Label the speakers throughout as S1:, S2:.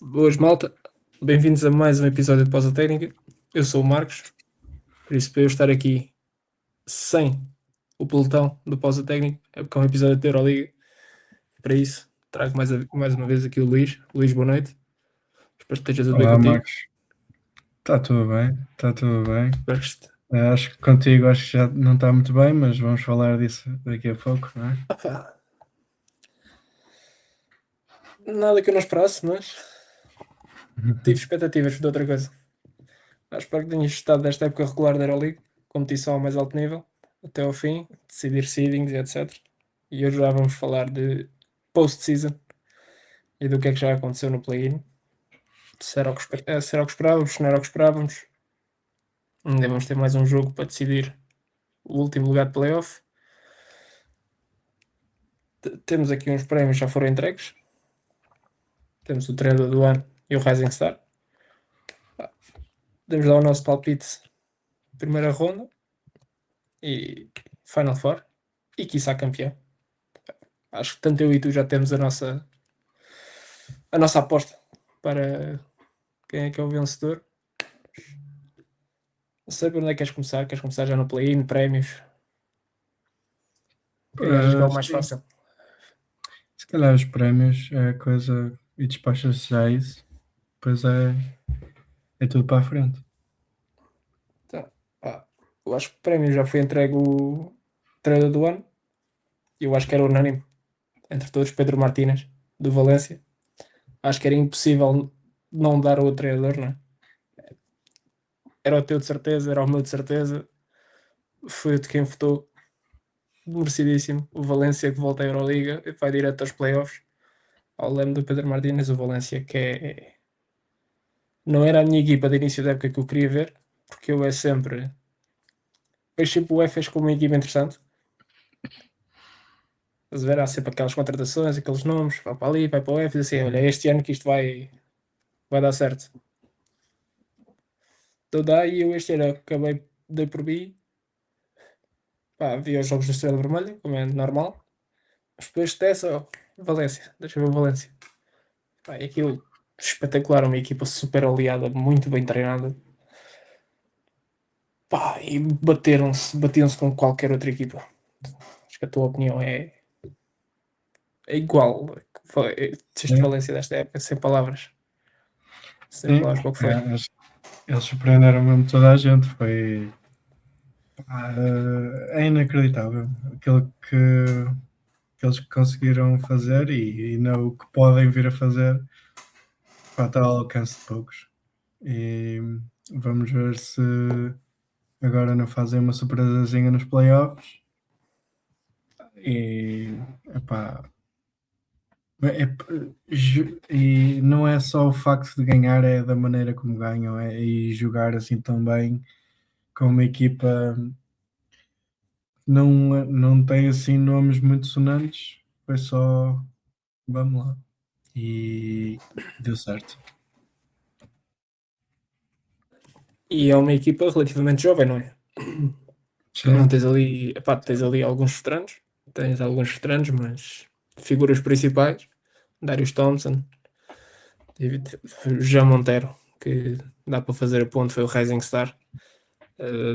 S1: Boas, malta. Bem-vindos a mais um episódio de Pausa Técnica. Eu sou o Marcos, por isso, para eu estar aqui sem o pelotão do Pausa Técnica, é porque é um episódio de Euroliga. Para isso, trago mais uma vez aqui o Luís. Luís, boa noite. Espero que esteja tudo bem
S2: Olá,
S1: contigo.
S2: Marcos. Está tudo bem? Está tudo bem.
S1: Espero que
S2: Acho que contigo acho que já não está muito bem, mas vamos falar disso daqui a pouco, não é?
S1: nada que eu não esperasse, mas tive expectativas de outra coisa. Espero que tenhas estado desta época regular da Euroliga, competição ao mais alto nível, até ao fim, decidir seedings e etc. E hoje já vamos falar de post-season e do que é que já aconteceu no play-in. Se era o que esperávamos, se não era o que esperávamos. Ainda vamos ter mais um jogo para decidir o último lugar de playoff. Temos aqui uns prémios que já foram entregues. Temos o trailer do ano e o Rising Star. Podemos dar o nosso palpite primeira ronda e Final Four e quiçá campeão. Acho que tanto eu e tu já temos a nossa aposta para quem é que é o vencedor. Não sei por onde é que queres começar. Queres começar já no play-in, prémios? O que é que achas que é o mais
S2: Sim,
S1: fácil?
S2: se calhar os prémios é a coisa e despachas já isso, depois é tudo para a frente.
S1: Então, eu acho que o prémio já foi entregue o trailer do ano. Eu acho que era unânime entre todos. Pedro Martínez, do Valência. Acho que era impossível não dar ao treinador, não é? Era o teu de certeza, era o meu de certeza. Foi o de quem votou. Merecidíssimo. O Valência que volta à Euroliga e vai direto aos playoffs. Ao leme do Pedro Martínez, o Valência que não era a minha equipa de início da época que eu queria ver, porque eu sempre. Vejo sempre o EFES como uma equipa interessante. Estás a ver? Há sempre aquelas contratações, aqueles nomes, vai para ali, vai para o EFES, assim, olha, este ano que isto vai dar certo. Então dá, e eu este ano acabei, dei por mim, pá, vi os jogos da Estrela Vermelha, como é normal, mas depois dessa, Valência, deixa eu ver o Valência. Pá, é aquilo espetacular, uma equipa super oleada, muito bem treinada. Pá, e batiam-se com qualquer outra equipa. Acho que a tua opinião é igual. Este
S2: Sim,
S1: Valência desta época, sem palavras. Sem
S2: sim.
S1: palavras para o que foi.
S2: Eles surpreenderam mesmo toda a gente. É inacreditável aquilo que eles conseguiram fazer e não o que podem vir a fazer. Pá, está ao alcance de poucos. E vamos ver se agora não fazem uma surpresazinha nos playoffs. E epá, e não é só o facto de ganhar, é da maneira como ganham, e jogar assim tão bem com uma equipa não tem assim nomes muito sonantes, foi só vamos lá. E deu certo.
S1: E é uma equipa relativamente jovem, não é? Não
S2: Sim,
S1: tens ali alguns veteranos, mas figuras principais, Darius Thompson, Jean Monteiro, que dá para fazer a ponto, foi o Rising Star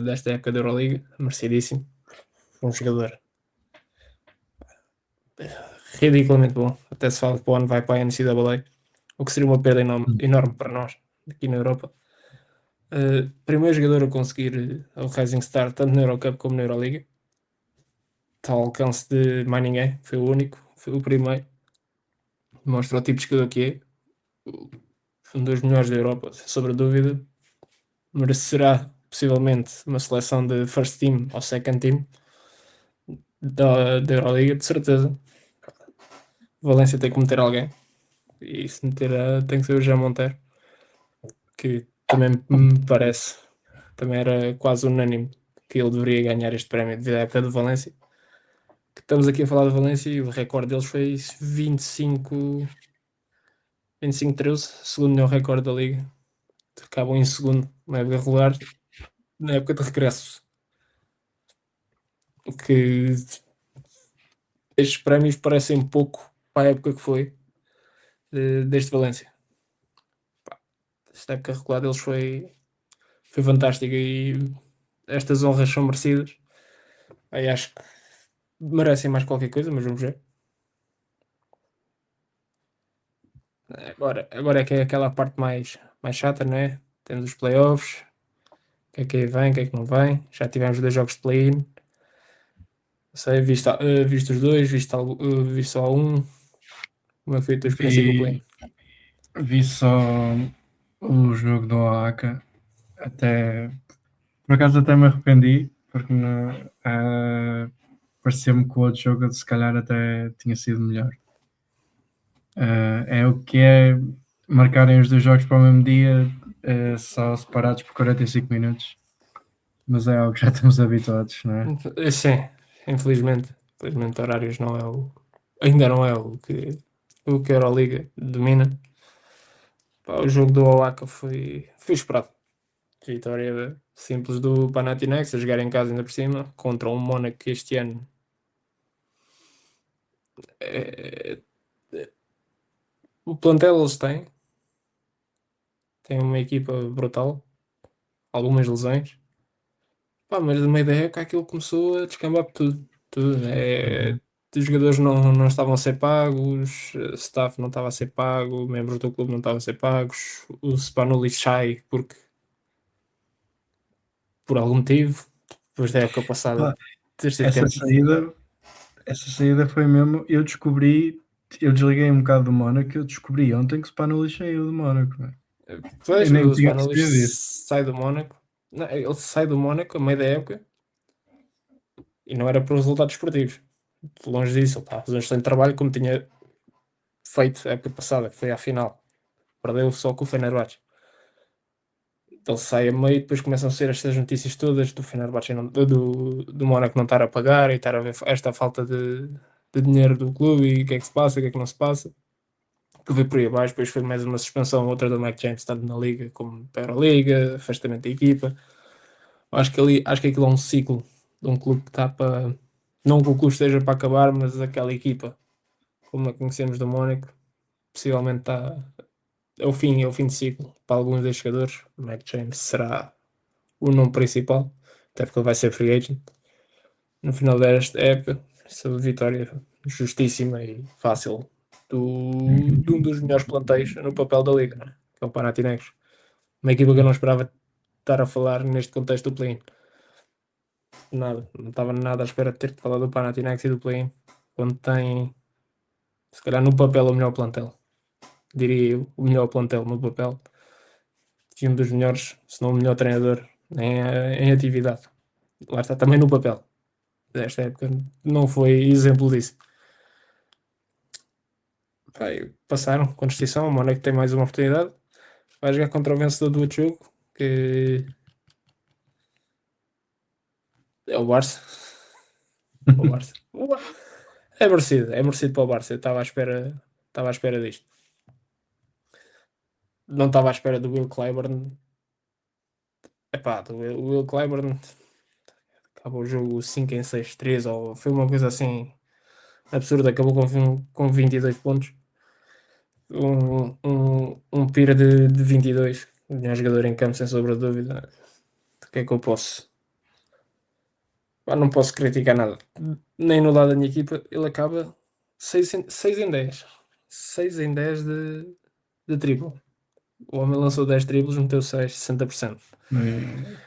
S1: desta época da Euroliga, merecidíssimo. Um jogador ridiculamente bom. Até se fala que o ano vai para a NCAA, o que seria uma perda enorme para nós aqui na Europa. Primeiro jogador a conseguir o Rising Star tanto na Eurocup como na Euroliga. Está ao alcance de mais ninguém, foi o único, foi o primeiro. Mostra o tipo de jogador que é. Um dos melhores da Europa, sobre dúvida. Merecerá possivelmente uma seleção de first team ou second team da Euroliga, de certeza. Valência tem que meter alguém. E se meter tem que ser o Jean Monteiro, que também me parece, também era quase unânime que ele deveria ganhar este prémio devido à época de Valência. Que estamos aqui a falar de Valência e o recorde deles foi 25-13, segundo melhor recorde da liga. Acabam em segundo na época regular, na época de regresso. O que estes prémios parecem pouco para a época que foi deste Valência. esta época regular deles foi fantástica e estas honras são merecidas. Aí acho que merecem mais qualquer coisa, mas vamos ver. Agora é que é aquela parte mais chata, né? Temos os playoffs, o que é que vem, o que é que não vem. Já tivemos 2 jogos de play-in. Não sei, viste os dois, viste só um. Como é que foi a tua experiência com o play-in?
S2: Vi só o jogo do Oaxaca. Até, por acaso até me arrependi, porque parecia-me que o outro jogo se calhar até tinha sido melhor. É o que é marcarem os 2 jogos para o mesmo dia, só separados por 45 minutos. Mas é algo que já estamos habituados, não é?
S1: Sim, infelizmente. Infelizmente horários não é ainda não é o que a Euroliga domina. Pá, o jogo do Oaxaca foi esperado. Vitória simples do Panathinaikos a jogar em casa ainda por cima contra um Mónaco que este ano é, o plantel eles têm uma equipa brutal, algumas lesões. Pá, mas no meio da época aquilo começou a descambar por tudo. Os jogadores não estavam a ser pagos, o staff não estava a ser pago, membros do clube não estavam a ser pagos, o Spanulis sai por algum motivo, depois da época passada
S2: Pá,
S1: ter sido
S2: essa saída, essa saída foi mesmo. Eu desliguei um bocado do Mónaco. Eu descobri ontem que o Spanulis saiu do Mónaco. Eu
S1: Pois,
S2: nem
S1: o
S2: tinha percebido isso.
S1: Spanulis sai do Mónaco. Não, ele sai do Mónaco a meio da época e não era por resultados esportivos. Longe disso, ele estava a fazer um excelente trabalho como tinha feito a época passada, que foi à final. Perdeu só com o Fenerbahçe. Ele sai a meio e depois começam a ser estas notícias todas do Fenerbahçe, do Mónaco não estar a pagar e estar a ver esta falta de dinheiro do clube e o que é que se passa, o que é que não se passa. Que veio por aí abaixo, depois foi mais uma suspensão, outra do Mike James estando na Liga como para a Euroliga, afastamento da equipa. Acho que aquilo é um ciclo de um clube que está para. Não que o clube esteja para acabar, mas aquela equipa, como a conhecemos do Mónaco, possivelmente está. É o fim de ciclo para alguns destes jogadores. O Mike James será o nome principal, até porque ele vai ser free agent no final desta época. Essa vitória justíssima e fácil de um dos melhores plantéis no papel da Liga, né? Que é o Panathinaikos. Uma equipa que eu não esperava estar a falar neste contexto do play-in. Nada, não estava nada à espera de ter falado do Panathinaikos e do play-in, quando tem, se calhar no papel, o melhor plantel. Diria eu, o melhor plantel no papel. E um dos melhores, se não o melhor treinador em atividade. Lá está, também no papel. Desta época não foi exemplo disso. Pá, passaram com distinção. O Mónaco tem mais uma oportunidade. Vai jogar contra o vencedor do outro jogo, que é o Barça. O Barça. É merecido para o Barça. Eu estava à espera disto. Não estava à espera do Will Clyburn. Epá, do Will Clyburn acabou o jogo 5 em 6-3, ou foi uma coisa assim absurda. Acabou com 22 pontos. Um Pira de 22. O melhor jogador em campo, sem sombra de dúvida. O que é que eu posso? Pá, não posso criticar nada. Nem no lado da minha equipa, ele acaba 6 em 10. 6 em 10 de triplo. O homem lançou 10 triplos, meteu 6, 60%.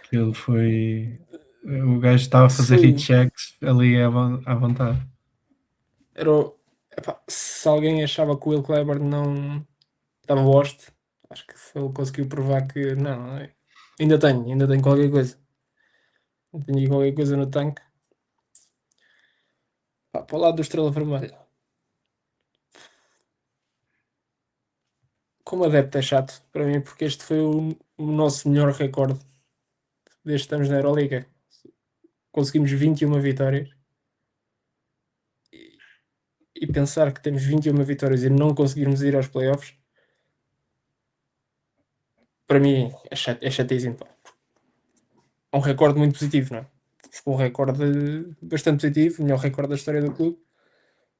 S2: Aquilo foi. O gajo estava a
S1: Se
S2: fazer
S1: foi
S2: hit checks ali à vontade.
S1: era epá, se alguém achava que o Will Kleber não estava lost, acho que ele conseguiu provar que não. Ainda tenho qualquer coisa. Tenho qualquer coisa no tanque. Pá, para o lado do Estrela Vermelha. Como adepto é chato para mim, porque este foi o nosso melhor recorde desde que estamos na Euroliga. Conseguimos 21 vitórias e pensar que temos 21 vitórias e não conseguirmos ir aos playoffs, para mim é chatíssimo. Pá. É um recorde muito positivo, não é? Foi um recorde bastante positivo, o melhor recorde da história do clube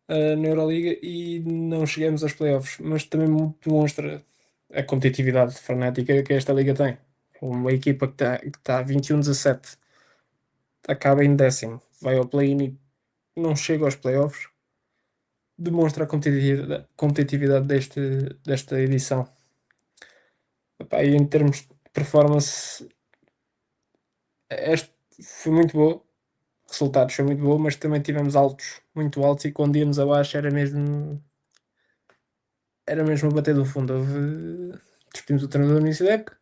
S1: na Euroliga, e não chegamos aos playoffs, mas também demonstra a competitividade frenética que esta liga tem. Uma equipa que está 21-17 acaba em 10º, vai ao play-in e não chega aos playoffs, demonstra a competitividade desta edição. Epá, e em termos de performance, este foi muito boa, resultados foi muito bom, mas também tivemos altos, muito altos, e quando íamos abaixo era mesmo a bater do fundo. Despedimos o treinador no início da época,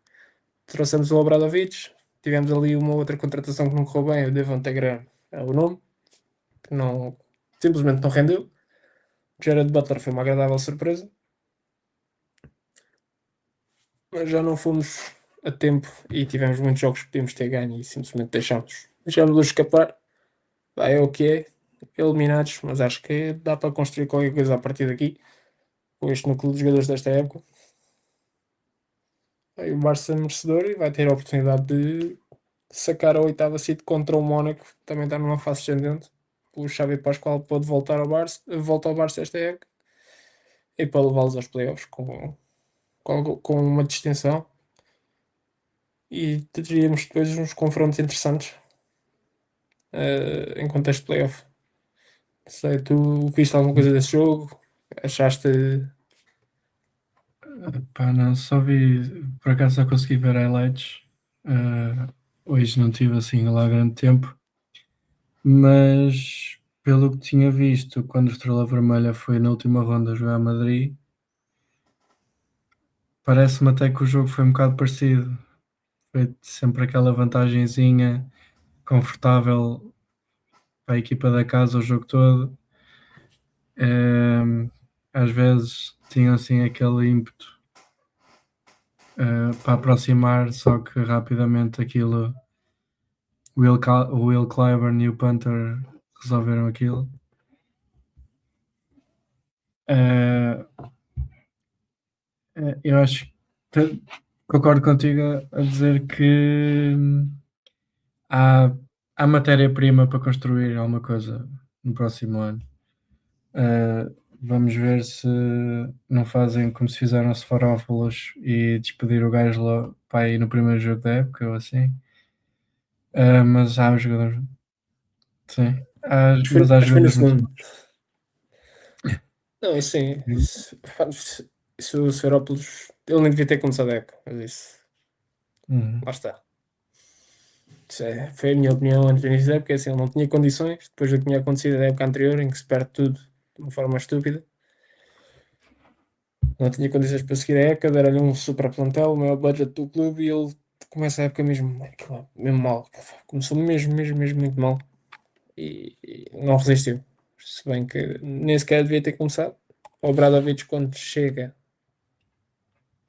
S1: trouxemos o Obradovic, tivemos ali uma outra contratação que não correu bem, o Devonte Graham é o nome, que não, simplesmente não rendeu. Jared Butler foi uma agradável surpresa, mas já não fomos a tempo e tivemos muitos jogos que podíamos ter ganho e simplesmente deixámos-los escapar. É o que é, eliminados, mas acho que dá para construir qualquer coisa a partir daqui, com este núcleo de jogadores desta época. Aí o Barça é merecedor e vai ter a oportunidade de sacar a oitava seed contra o Mónaco, que também está numa fase ascendente. O Xavi Pascual pode voltar ao Barça, volta ao Barça esta época e para levá-los aos playoffs com uma distinção. E teríamos depois uns confrontos interessantes em contexto de playoff. Não sei, tu viste alguma coisa desse jogo? Achaste.
S2: Pá, não, só vi, por acaso só consegui ver highlights. Hoje não tive assim lá grande tempo, mas pelo que tinha visto, quando o Estrela Vermelha foi na última ronda jogar a Madrid, parece-me até que o jogo foi um bocado parecido. Foi sempre aquela vantagenzinha confortável para a equipa da casa o jogo todo. Às vezes tinham assim aquele ímpeto para aproximar, só que rapidamente aquilo, o Will Clyburn e o Panther resolveram aquilo. Eu acho que concordo contigo a dizer que há, há matéria-prima para construir alguma coisa no próximo ano. Vamos ver se não fazem como se fizeram a Sefarópolis e despedir o gajo lá para ir no primeiro jogo da época ou assim. Mas há jogadores. Sim. Mas há
S1: Acho que foi no
S2: jogadores muito
S1: segundo.
S2: bons.
S1: Não, isso sim. Isso o Seferópolis, ele nem devia ter começado a época, mas isso,
S2: Uhum.
S1: lá está. Foi a minha opinião antes do início da época, assim, ele não tinha condições, depois do que tinha acontecido na época anterior, em que se perde tudo de uma forma estúpida. Não tinha condições para seguir a época, deram-lhe um super plantel, o maior budget do clube, e ele começa a época mesmo mal. Começou mesmo muito mal. E não resistiu. Se bem que nem sequer devia ter começado. O Obradovic, quando chega,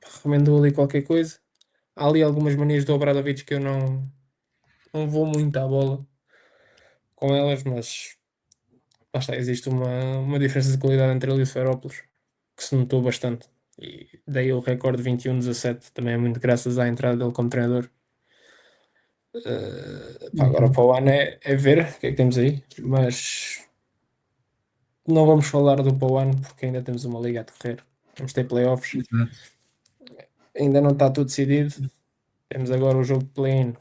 S1: recomendou ali qualquer coisa. Há ali algumas manias do Obradovic que eu não vou muito à bola com elas, mas lá está, existe uma diferença de qualidade entre ele e o Seferópolis que se notou bastante. E daí o recorde 21-17 também é muito graças à entrada dele como treinador. Pá, agora
S2: Uhum.
S1: para o ano é ver o que é que temos aí, mas não vamos falar do para o ano porque ainda temos uma liga a decorrer. Vamos ter playoffs,
S2: Exato.
S1: ainda não está tudo decidido. Temos agora o jogo de play-in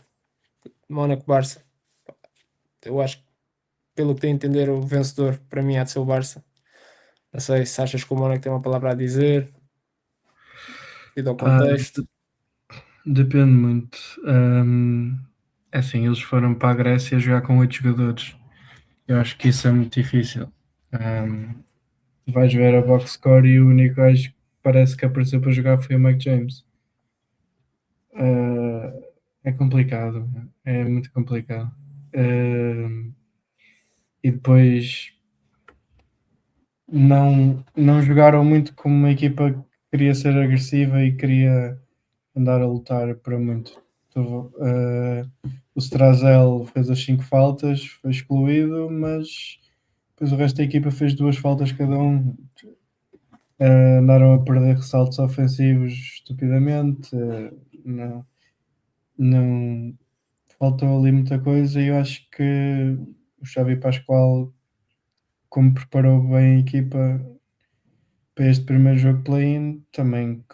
S1: Mónaco-Barça. Eu acho que, pelo que tenho a entender, o vencedor para mim há de ser o Barça. Não sei se achas que o Mónaco tem uma palavra a dizer, devido ao
S2: Pá,
S1: contexto.
S2: depende muito. É assim, eles foram para a Grécia jogar com 8 jogadores. Eu acho que isso é muito difícil. Vais ver a box score e o único gajo que parece que apareceu para jogar foi o Mike James. É complicado, é muito complicado. E depois não jogaram muito como uma equipa que queria ser agressiva e queria andar a lutar para muito. O Strazel fez as 5 faltas, foi excluído, mas depois o resto da equipa fez 2 faltas cada um. Andaram a perder ressaltos ofensivos estupidamente. Não, não faltou ali muita coisa e eu acho que o Xavi Pascual, como preparou bem a equipa para este primeiro jogo play-in, também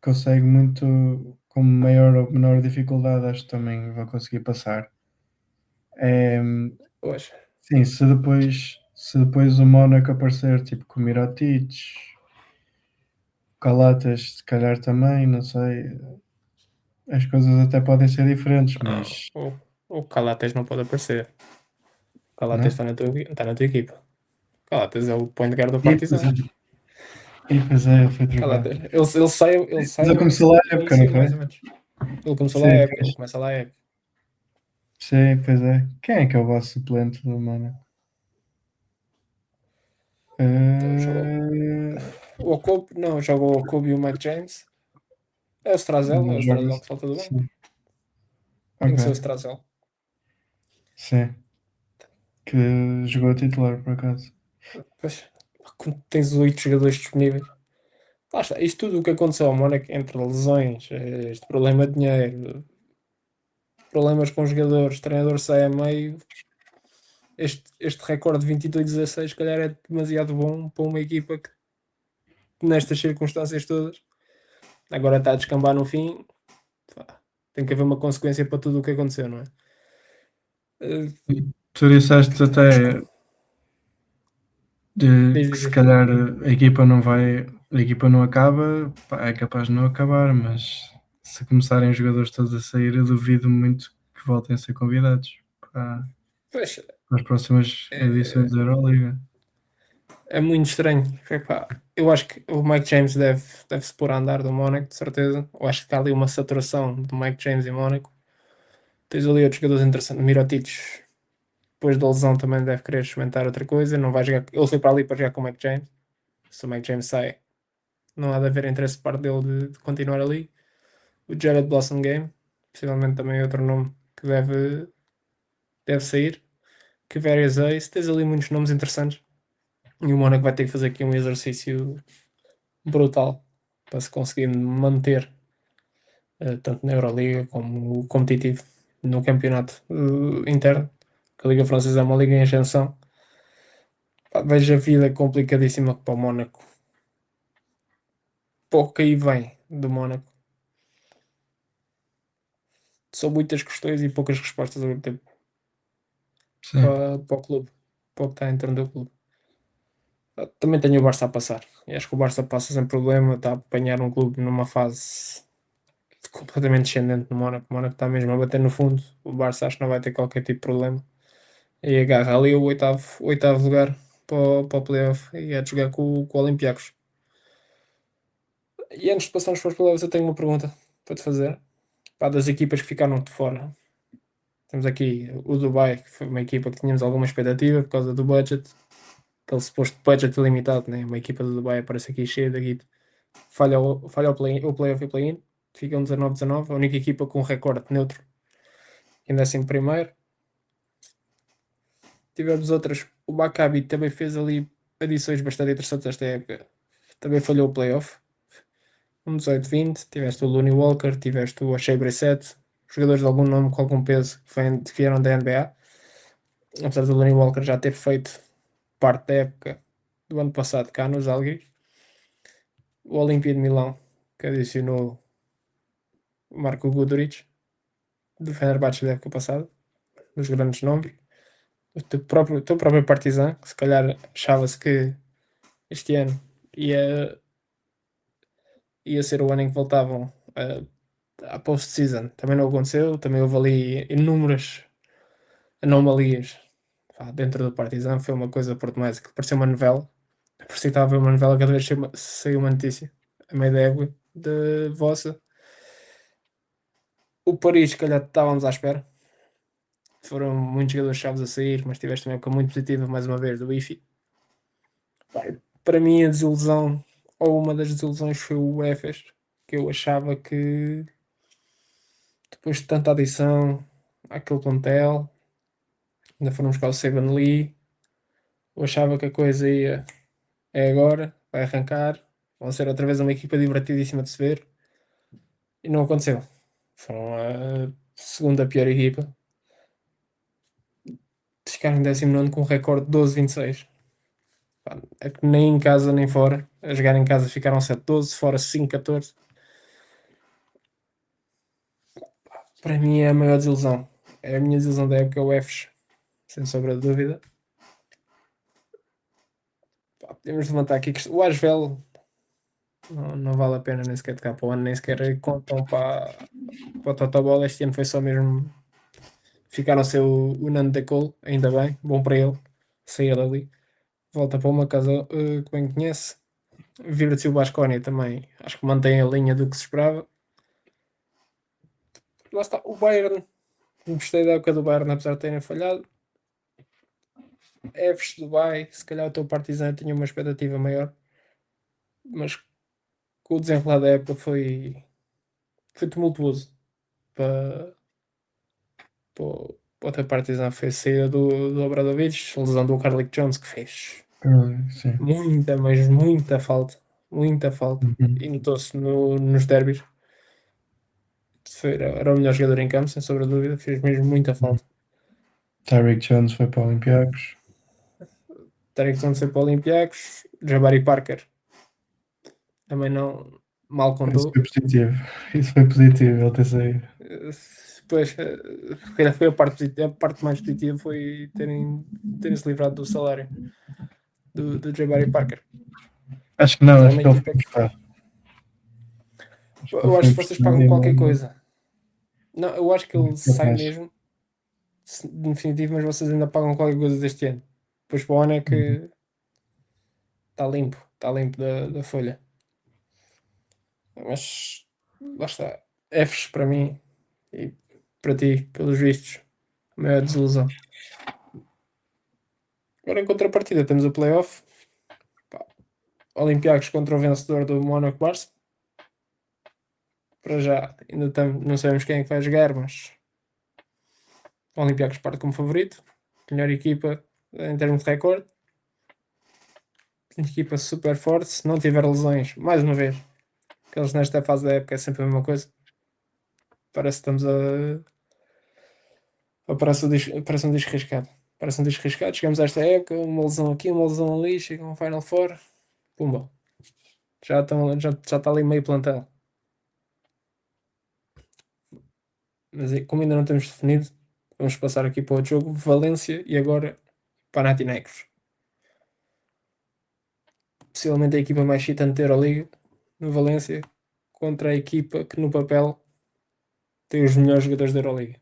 S2: consegue muito, com maior ou menor dificuldade, acho que também vão conseguir passar.
S1: Pois.
S2: Sim, se depois o Mónaco aparecer, tipo, com o Mirotic, Calatas, se calhar também, não sei, as coisas até podem ser diferentes,
S1: Não,
S2: mas
S1: o Calates não pode aparecer. O Calates
S2: não?
S1: está na tua equipa. O Calates é o point guard do
S2: E pois é,
S1: Partizan.
S2: ele foi trocado.
S1: Calates. Ele sai
S2: Mas ele começou lá
S1: no
S2: a época, não
S1: início,
S2: foi?
S1: mais ou menos. Ele começou lá a
S2: Sim,
S1: época. Ele
S2: pois.
S1: começa lá a época.
S2: Sim, pois é. Quem é que é o vosso suplente do Mónaco?
S1: Então, jogou
S2: Eh,
S1: o Okobo, não, jogou o Okobo e o Mike James. É o
S2: não
S1: Strazel
S2: joga-se.
S1: que salta do banco.
S2: Sim,
S1: Tem que ser o
S2: ok.
S1: Strazel.
S2: Sim, que jogou a titular, por acaso.
S1: Pois, quando tens 8 jogadores disponíveis. Lá está, isto tudo o que aconteceu ao Mónaco, entre lesões, este problema de dinheiro, problemas com os jogadores, o treinador sai a meio. Este recorde de 22-16, se calhar, é demasiado bom para uma equipa que, nestas circunstâncias todas, agora está a descambar no fim. Pá, tem que haver uma consequência para tudo o que aconteceu, não é?
S2: Tu disseste até
S1: Diz,
S2: que
S1: diz,
S2: se
S1: diz.
S2: calhar a equipa não vai, a equipa não acaba, pá, é capaz de não acabar, mas se começarem os jogadores todos a sair, eu duvido muito que voltem a ser convidados para,
S1: Pois,
S2: para as próximas edições
S1: é,
S2: da Euroliga.
S1: é muito estranho. Epá, eu acho que o Mike James deve-se pôr a andar do Mónaco, de certeza. Eu acho que há ali uma saturação do Mike James em Mónaco. Tens ali outros jogadores interessantes. Mirotic, depois da lesão, também deve querer experimentar outra coisa. Não vai jogar. Ele foi para ali para jogar com o Mike James. Se o Mike James sai, não há de haver interesse de parte dele de continuar ali. O Jared Blossom Game, possivelmente também outro nome que deve sair. Que várias Ace, tens ali muitos nomes interessantes. E o Mónaco vai ter que fazer aqui um exercício brutal para se conseguir manter, tanto na Euroliga como competitivo no campeonato interno. Que a Liga Francesa é uma liga em ascensão. Pá, vejo a vida complicadíssima para o Mónaco. Pouco aí vem do Mónaco. São muitas questões e poucas respostas ao mesmo tempo
S2: Sim,
S1: para o clube, para o que está em torno do clube. Também tenho o Barça a passar. E acho que o Barça passa sem problema, está a apanhar um clube numa fase completamente descendente no Mónaco. O Mónaco está mesmo a bater no fundo. O Barça acho que não vai ter qualquer tipo de problema. E agarra ali o oitavo lugar para o playoff e é de jogar com o Olympiacos. E antes de passarmos para os playoffs, eu tenho uma pergunta para te fazer. Pá, das equipas que ficaram de fora. Temos aqui o Dubai, que foi uma equipa que tínhamos alguma expectativa por causa do budget. Aquele suposto budget ilimitado, né? Uma equipa do Dubai aparece aqui cheia de guito. Falha o playoff e o play-in. Ficam 19-19. A única equipa com recorde neutro em 11º. Tivemos outras. O Maccabi também fez ali adições bastante interessantes esta época. Também falhou o playoff. 18-20. Tiveste o Looney Walker, tiveste o Shea Brissett. Jogadores de algum nome, com algum peso, que vieram da NBA. Apesar do Looney Walker já ter feito parte da época do ano passado cá nos Algris. O Olimpia de Milão, que adicionou o Marco Guduric, do Fenerbahçe da época passada, dos grandes nomes. O teu próprio Partizan, que se calhar achava-se que este ano ia, ia ser o ano em que voltavam à post-season. Também não aconteceu, também houve ali inúmeras anomalias. Pá, dentro do Partizan foi uma coisa portuguesa que parecia uma novela. Parecia que estava a ver uma novela cada vez que saiu uma notícia. A meio da égua de vossa. O Paris, se calhar estávamos à espera. Foram muitos jogadores chaves a sair, mas tiveste uma época muito positiva, mais uma vez, do IFI. Pá, para mim, a desilusão, ou uma das desilusões, foi o Efes, que eu achava que depois de tanta adição àquele plantel, ainda foram buscar o Saban Lee, eu achava que a coisa é agora, vai arrancar, vão ser outra vez uma equipa divertidíssima de se ver, e não aconteceu. Foram a segunda pior equipa. Ficaram em 19º com um recorde de 12-26. É que nem em casa nem fora. A jogar em casa ficaram 7-12, fora 5-14. Para mim é a maior desilusão. É a minha desilusão da época, é o Efes, sem sombra de dúvida. Pá, podemos levantar aqui o Asvel não vale a pena nem sequer tocar para o ano, nem sequer contam para o Totobol. Este ano foi só mesmo ficar ao seu o Nando de Cole, ainda bem, bom para ele sair dali. Volta para uma casa que bem conhece. Vira-se o Basconia também, acho que mantém a linha do que se esperava. Lá está, o Bayern, gostei da época do Bayern, apesar de terem falhado. Efes Dubai, se calhar o teu Partizan tinha uma expectativa maior, mas com o desenrolar da época foi tumultuoso para, para o teu Partizan. Foi a saída do Obradovic, a lesão do Carlick Jones, que fez
S2: Sim.
S1: muita, mas muita falta. Muita falta.
S2: Uhum.
S1: E notou-se nos derbys. Era o melhor jogador em campo, sem sombra de dúvida. Fez mesmo muita falta.
S2: Tyreek Jones foi para o Olympiacos.
S1: Tarek Jones foi para o Olympiacos. Jabari Parker também não mal
S2: Isso
S1: contou.
S2: foi positivo. Isso foi positivo, ele ter saído.
S1: Depois, se calhar foi a parte mais positiva foi terem se livrado do salário do Jabari Parker.
S2: Acho que não,
S1: Mas é
S2: acho
S1: uma
S2: que ele foi
S1: equipa que
S2: emprestado. Acho que ele
S1: eu
S2: foi
S1: acho que vocês
S2: emprestado
S1: pagam
S2: e
S1: qualquer
S2: não
S1: coisa. Não, eu acho que ele sai
S2: capaz.
S1: mesmo, definitivo, mas vocês ainda pagam qualquer coisa deste ano. Depois para o ano é
S2: Uhum.
S1: que está limpo da folha. Mas lá está. Fs para mim e para ti, pelos vistos, a maior desilusão. Agora em contrapartida temos o playoff. Pá, Olympiacos contra o vencedor do Mónaco Barça. Para já ainda não sabemos quem é que vai jogar, mas o Olympiacos parte como favorito. Melhor equipa em termos de recorde. Equipa super forte. Se não tiver lesões, mais uma vez, que eles nesta fase da época é sempre a mesma coisa. Parece que estamos parece um disco riscado. Parece um disco riscado. Chegamos a esta época, uma lesão aqui, uma lesão ali, chega um Final Four, pumba. Já está ali meio plantel. Mas como ainda não temos definido, vamos passar aqui para o outro jogo. Valência e agora Panathinaikos. Possivelmente a equipa mais excitante da Euroliga, no Valência, contra a equipa que no papel tem os melhores jogadores da Euroliga.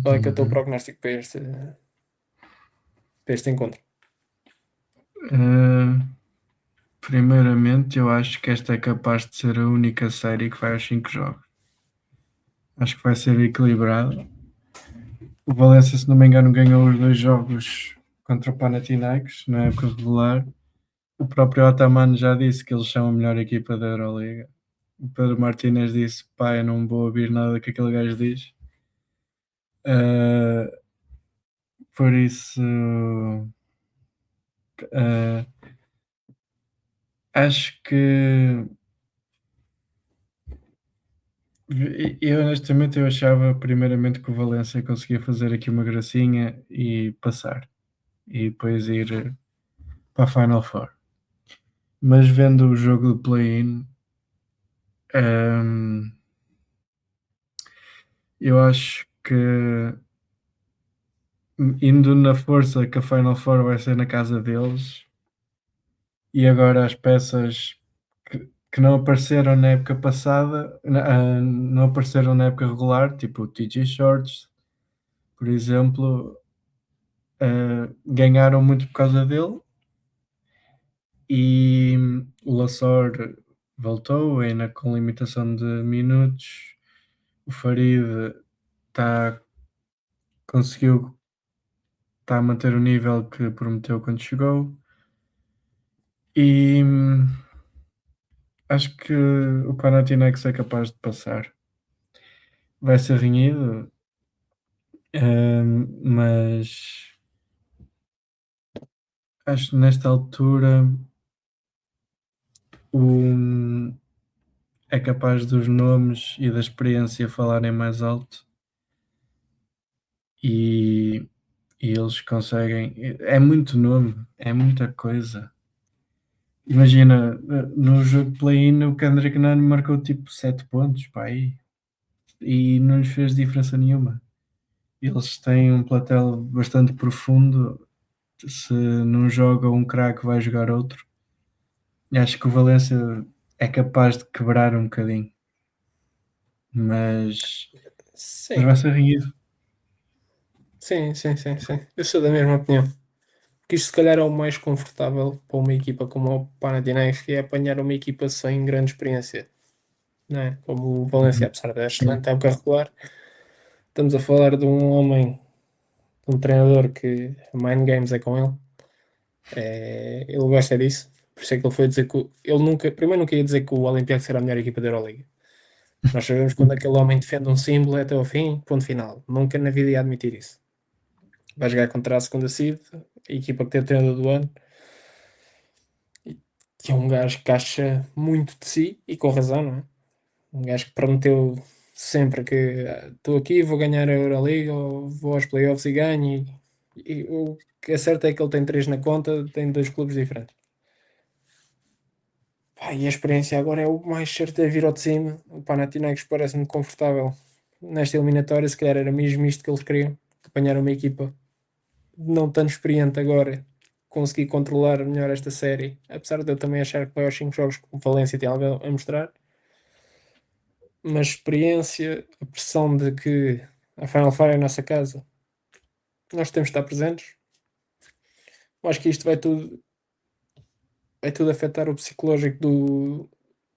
S1: Qual é que é o teu prognóstico para este encontro?
S2: Primeiramente, eu acho que esta é capaz de ser a única série que vai aos 5 jogos. Acho que vai ser equilibrado. O Valência, se não me engano, ganhou os 2 jogos contra o Panathinaikos na época regular. O próprio Ataman já disse que eles são a melhor equipa da Euroliga. O Pedro Martínez disse: pá, eu não vou ouvir nada que aquele gajo diz. Por isso, acho que eu honestamente eu achava primeiramente que o Valência conseguia fazer aqui uma gracinha e passar e depois ir para a Final Four. Mas vendo o jogo do play-in, eu acho que indo na força que a Final Four vai ser na casa deles e agora as peças que não apareceram na época passada, não apareceram na época regular, tipo o TJ Shorts, por exemplo, ganharam muito por causa dele e o Lassor voltou ainda com limitação de minutos. O Farid conseguiu a manter o nível que prometeu quando chegou e acho que o Panathinaikos é capaz de passar. Vai ser renhido, mas acho que nesta altura é capaz dos nomes e da experiência falarem mais alto e eles conseguem. É muito nome, é muita coisa. Imagina, no jogo de play-in o Kendrick Nunn marcou tipo 7 pontos, pá, aí. e não lhes fez diferença nenhuma. Eles têm um plantel bastante profundo. Se não joga um craque, vai jogar outro. E acho que o Valência é capaz de quebrar um bocadinho, mas, mas
S1: Sim,
S2: vai ser renhido.
S1: sim, sim, sim, sim. Eu sou da mesma opinião. Que isto se calhar é o mais confortável para uma equipa como o Panathinaikos, que é apanhar uma equipa sem grande experiência, não é? Como o Valência,
S2: Uhum.
S1: apesar da
S2: Sim.
S1: excelente época regular, estamos a falar de um homem, de um treinador que a Mind Games é com ele. Ele gosta disso. Por isso é que ele foi dizer que ele nunca, primeiro nunca ia dizer que o Olympiacos será a melhor equipa da Euroliga. Nós sabemos que quando aquele homem defende um símbolo é até ao fim, ponto final. Nunca na vida ia admitir isso. Vai jogar contra a segunda seed, a equipa que tem o treinador do ano, que é um gajo que acha muito de si e com razão, não é? Um gajo que prometeu sempre que estou aqui, vou ganhar a Euroliga ou vou aos playoffs e ganho. E o que é certo é que ele tem três na conta, tem dois clubes diferentes. Pá, e a experiência agora é o mais certo é vir ao de cima. O Panathinaikos parece-me confortável nesta eliminatória. Se calhar era mesmo isto que eles queriam: apanhar uma equipa não tão experiente agora, conseguir controlar melhor esta série. Apesar de eu também achar que vai aos 5 jogos com o Valência tem algo a mostrar, mas experiência, a pressão de que a Final Four é a nossa casa, nós temos de estar presentes. Eu acho que isto vai tudo afetar o psicológico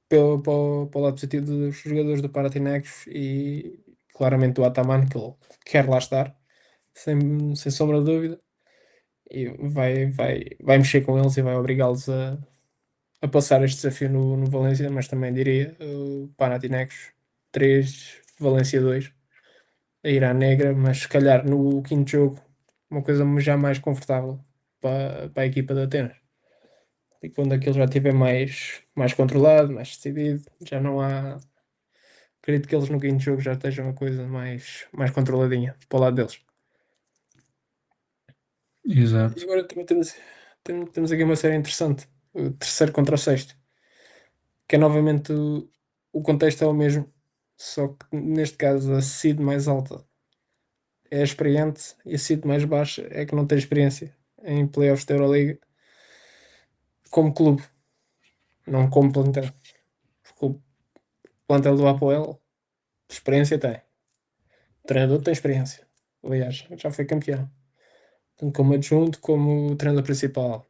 S1: para o lado positivo dos jogadores do Panathinaikos e claramente do Ataman, que ele quer lá estar, sem sombra de dúvida, e vai mexer com eles e vai obrigá-los a passar este desafio no Valência, mas também diria o Panathinaikos 3, Valência 2, a ir à negra, mas se calhar no quinto jogo, uma coisa já mais confortável para a equipa de Atenas. E quando aquilo já estiver mais controlado, mais decidido, já não há. Acredito que eles no quinto jogo já estejam uma coisa mais controladinha para o lado deles. E
S2: Exato.
S1: agora também temos aqui uma série interessante: o terceiro contra o sexto, que é novamente o contexto é o mesmo, só que neste caso a seed mais alta é experiente e a seed mais baixa é que não tem experiência em playoffs da Euroliga como clube, não como plantel. Porque o plantel do Apoel, experiência tem. O treinador tem experiência. Aliás, já foi campeão. Tanto como adjunto como o treinador principal.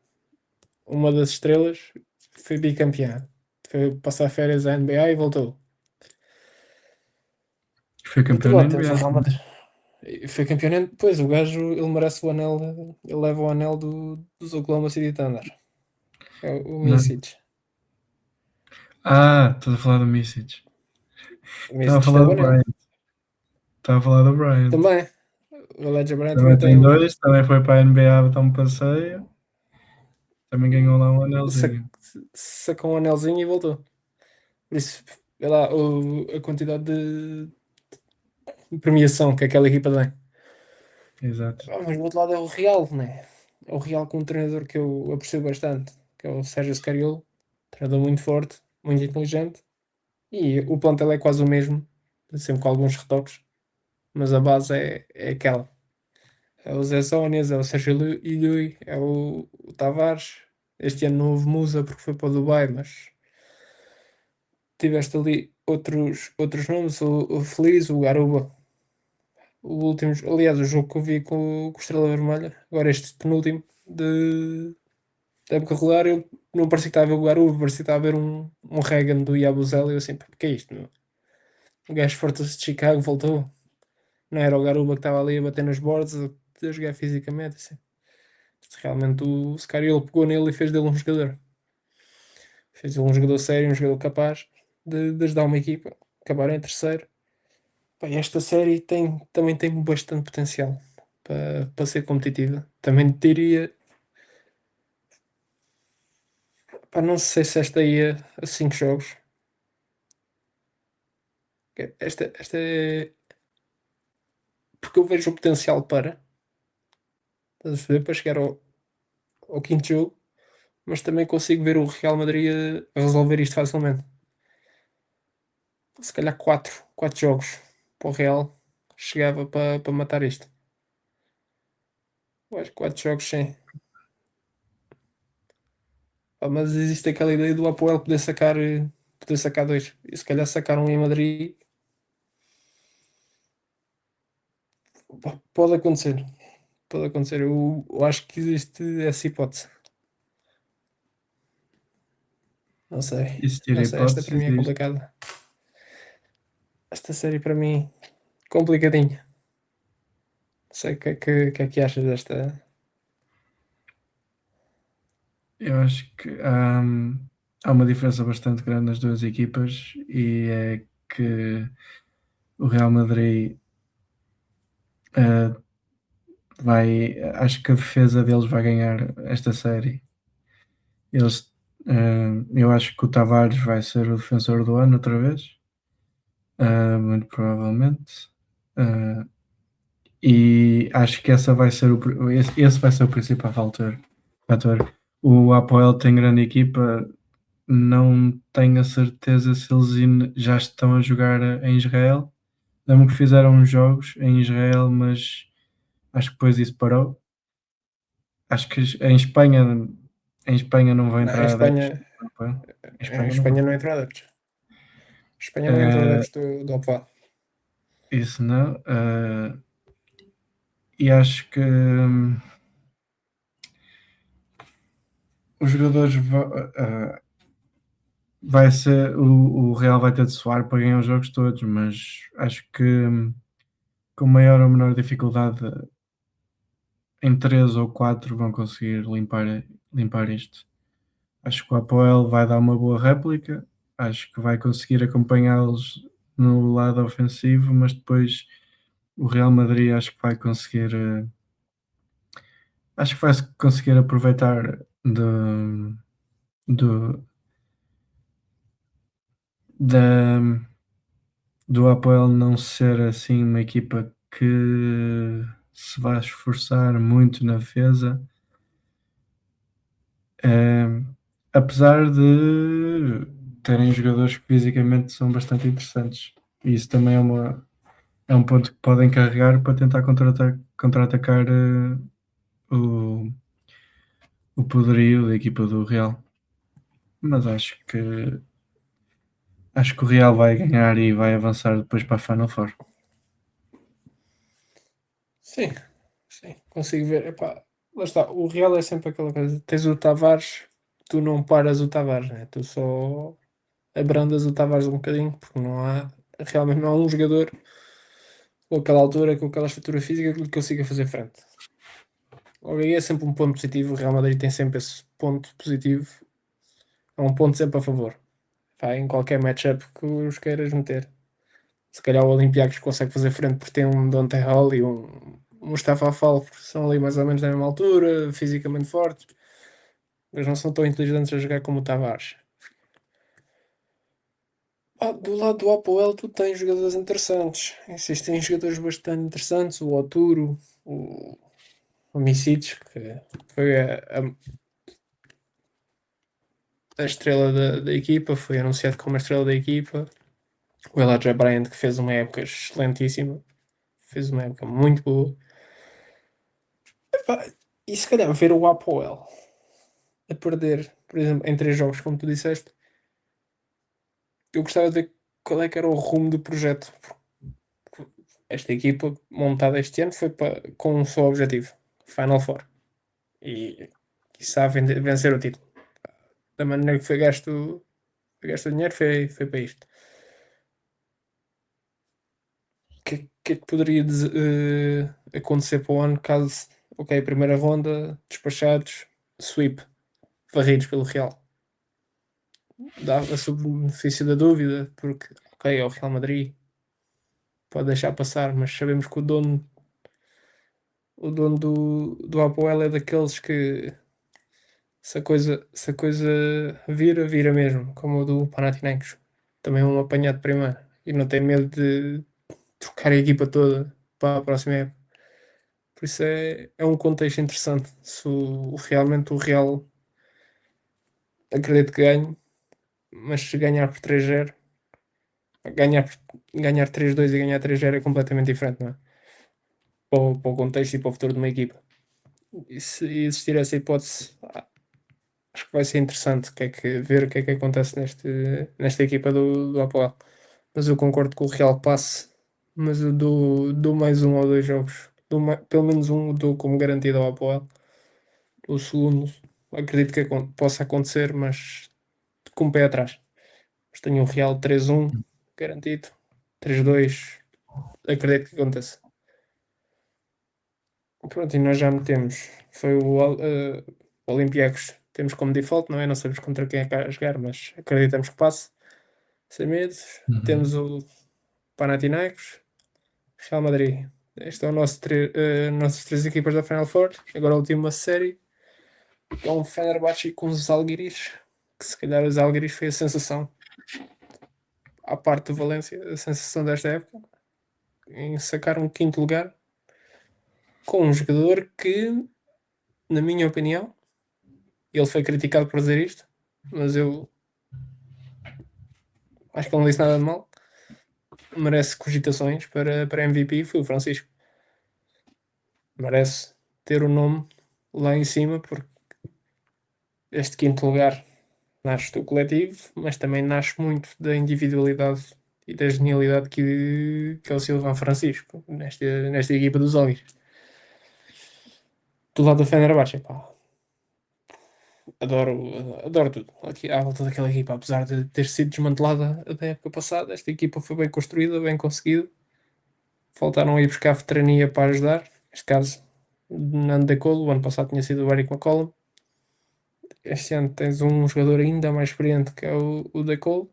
S1: Uma das estrelas foi bicampeã. Foi passar férias à NBA e voltou.
S2: Foi
S1: E do
S2: campeão na
S1: lado temos o
S2: NBA
S1: Real
S2: também.
S1: Madrid. E foi campeão. Depois o gajo, ele merece o anel. Ele leva o anel dos Oklahoma City Thunder. É o
S2: Não.
S1: Misic.
S2: Estás a falar do Misic.
S1: O
S2: Estava a
S1: Misic
S2: falar
S1: tem o
S2: do
S1: anel.
S2: Bryant. Estava a falar do Bryant.
S1: Também. O Ledger Brown também
S2: Também
S1: tem
S2: tem
S1: um.
S2: dois, também foi para a NBA a botar um passeio. Também ganhou lá um
S1: sac-
S2: anelzinho.
S1: Sacou um anelzinho e voltou. Por isso, vê lá a quantidade de premiação que aquela equipa tem.
S2: Exato.
S1: Mas do outro lado é o Real, né? É o Real com um treinador que eu aprecio bastante, que é o Sérgio Scariolo. Treinador muito forte, muito inteligente. E o plantel é quase o mesmo, sempre com alguns retoques, mas a base é aquela. É o Zé Sónias, é o Sérgio Ilhui, é o Tavares. Este ano não houve Musa porque foi para o Dubai, mas tiveste ali outros nomes, o Feliz, o Garuba. O último, aliás, o jogo que eu vi com o Estrela Vermelha, agora este penúltimo da época regular, eu não parecia que estava a ver o Garuba, parecia que estava a ver um Reagan do Yabusele, e eu assim, "Pá, o que é isto, meu? O gajo forte-se de Chicago voltou, não era o Garuba que estava ali a bater nos boards, a jogar fisicamente, assim. Realmente o Scariolo pegou nele e fez dele um jogador. Fez dele um jogador sério, um jogador capaz de ajudar uma equipa. Acabaram em terceiro. Pá, e esta série também tem bastante potencial para ser competitiva. Também diria, pá, não sei se esta ia a 5 jogos. Esta é porque eu vejo o potencial estás a perceber, para chegar ao quinto jogo, mas também consigo ver o Real Madrid a resolver isto facilmente. Se calhar quatro jogos. para o Real chegava para matar isto. Eu acho que 4 jogos sim. Mas existe aquela ideia do Apoel poder sacar dois. E se calhar sacar um em Madrid pode acontecer. Pode acontecer. Eu acho que existe essa hipótese. Não sei.
S2: Existir
S1: Não
S2: a
S1: sei. Esta para
S2: hipótese,
S1: mim é
S2: existe.
S1: complicada. Esta série para mim complicadinha. Não sei o que é que achas desta.
S2: Eu acho que há uma diferença bastante grande nas duas equipas e é que o Real Madrid uh, acho que a defesa deles vai ganhar esta série. Eu acho que o Tavares vai ser o defensor do ano outra vez, muito provavelmente. Uh, e acho que esse vai ser o principal fator. O Apoel tem grande equipa, não tenho a certeza se eles já estão a jogar em Israel. Lembro que fizeram uns jogos em Israel, mas acho que depois isso parou. Acho que em Espanha não vão
S1: Não, em
S2: entrar adeptos
S1: Espanha,
S2: do Apoel. Em
S1: em
S2: Espanha não
S1: Espanha
S2: vão.
S1: não entrou adeptos. Espanha não entrou
S2: Eh,
S1: adeptos do Apoel.
S2: Isso não. E acho que os jogadores vai ser o Real vai ter de suar para ganhar os jogos todos, mas acho que com maior ou menor dificuldade em 3 ou 4 vão conseguir limpar isto. Acho que o Apoel vai dar uma boa réplica, acho que vai conseguir acompanhá-los no lado ofensivo, mas depois o Real Madrid acho que vai conseguir aproveitar do, da, do Apoel não ser assim uma equipa que se vai esforçar muito na defesa. Apesar de terem jogadores que fisicamente são bastante interessantes. E isso também é um ponto que podem carregar para tentar contra-atacar o, o poderio da equipa do Real. Mas acho que o Real vai ganhar e vai avançar depois para a Final Four.
S1: Sim, sim, consigo ver. Epá, lá está. O Real é sempre aquela coisa. Tens o Tavares, tu não paras o Tavares, né? Tu só abrandas o Tavares um bocadinho, porque realmente não há um jogador com aquela altura, com aquela estrutura física que lhe consiga fazer frente. Logo aí é sempre um ponto positivo. O Real Madrid tem sempre esse ponto positivo. É um ponto sempre a favor. Pá, em qualquer matchup que os queiras meter. Se calhar o Olympiacos consegue fazer frente porque tem um Dante Hall e um Mustafa Fall, que são ali mais ou menos da mesma altura, fisicamente fortes, mas não são tão inteligentes a jogar como o Tavares. Do lado do Apoel, tu tens jogadores interessantes. Existem jogadores bastante interessantes. O Oturo, o Micic, que foi a estrela da equipa, foi anunciado como a estrela da equipa. O Elijah Bryant, que fez uma época excelentíssima, fez uma época muito boa. Epá, e se calhar ver o Apoel a perder, por exemplo, em 3 jogos, como tu disseste, eu gostava de ver qual é que era o rumo do projeto. Esta equipa montada este ano foi com um só objetivo: Final Four. E sabe vencer o título. Da maneira que foi gasto o dinheiro, foi para isto. O que é que poderia acontecer para o ano caso, ok, primeira ronda, despachados, sweep, varridos pelo Real? Dava-se o benefício da dúvida, porque, ok, é o Real Madrid, pode deixar passar, mas sabemos que o dono do Apoel é daqueles que se a coisa vira mesmo, como o do Panathinaikos. Também é um apanhado de primeira e não tem medo de trocar a equipa toda para a próxima época. Por isso é um contexto interessante. Se realmente o Real acredito que ganhe, mas se ganhar por 3-0, Ganhar, ganhar 3-2 e ganhar 3-0 é completamente diferente, não é? Para o contexto e para o futuro de uma equipa. E se existir essa hipótese, acho que vai ser interessante ver o que é que acontece nesta equipa do Apoel. Mas eu concordo com o Real passe, mas eu dou mais um ou dois jogos. Pelo menos um dou como garantido ao Apoel. O segundo acredito que possa acontecer, mas com o pé atrás. Mas tenho o Real 3-1 garantido. 3-2 acredito que aconteça. Pronto, e nós já metemos. Foi o Olympiacos. Temos como default, não é? Não sabemos contra quem é que vai jogar, mas acreditamos que passe. Sem medo.
S2: Uhum.
S1: Temos o Panathinaikos, Real Madrid. Este é o nossas três equipas da Final Four. Agora a última série, que é um Fenerbahçe com os Žalgiris, que se calhar os Žalgiris foi a sensação, à parte do Valência, a sensação desta época, em sacar um quinto lugar com um jogador que, na minha opinião, ele foi criticado por dizer isto, mas eu acho que ele não disse nada de mal. Merece cogitações para MVP. Foi o Francisco. Merece ter o nome lá em cima, porque este quinto lugar nasce do coletivo, mas também nasce muito da individualidade e da genialidade que é o Silvão Francisco nesta equipa dos Algues. Do lado do Fenerbahçe, pá, adoro tudo aqui à volta daquela equipa, apesar de ter sido desmantelada da época passada. Esta equipa foi bem construída, bem conseguida. Faltaram ir buscar veterania para ajudar. Neste caso, Nando De Colo. O ano passado tinha sido o Eric McCollum. Este ano tens um jogador ainda mais experiente que é o De Colo.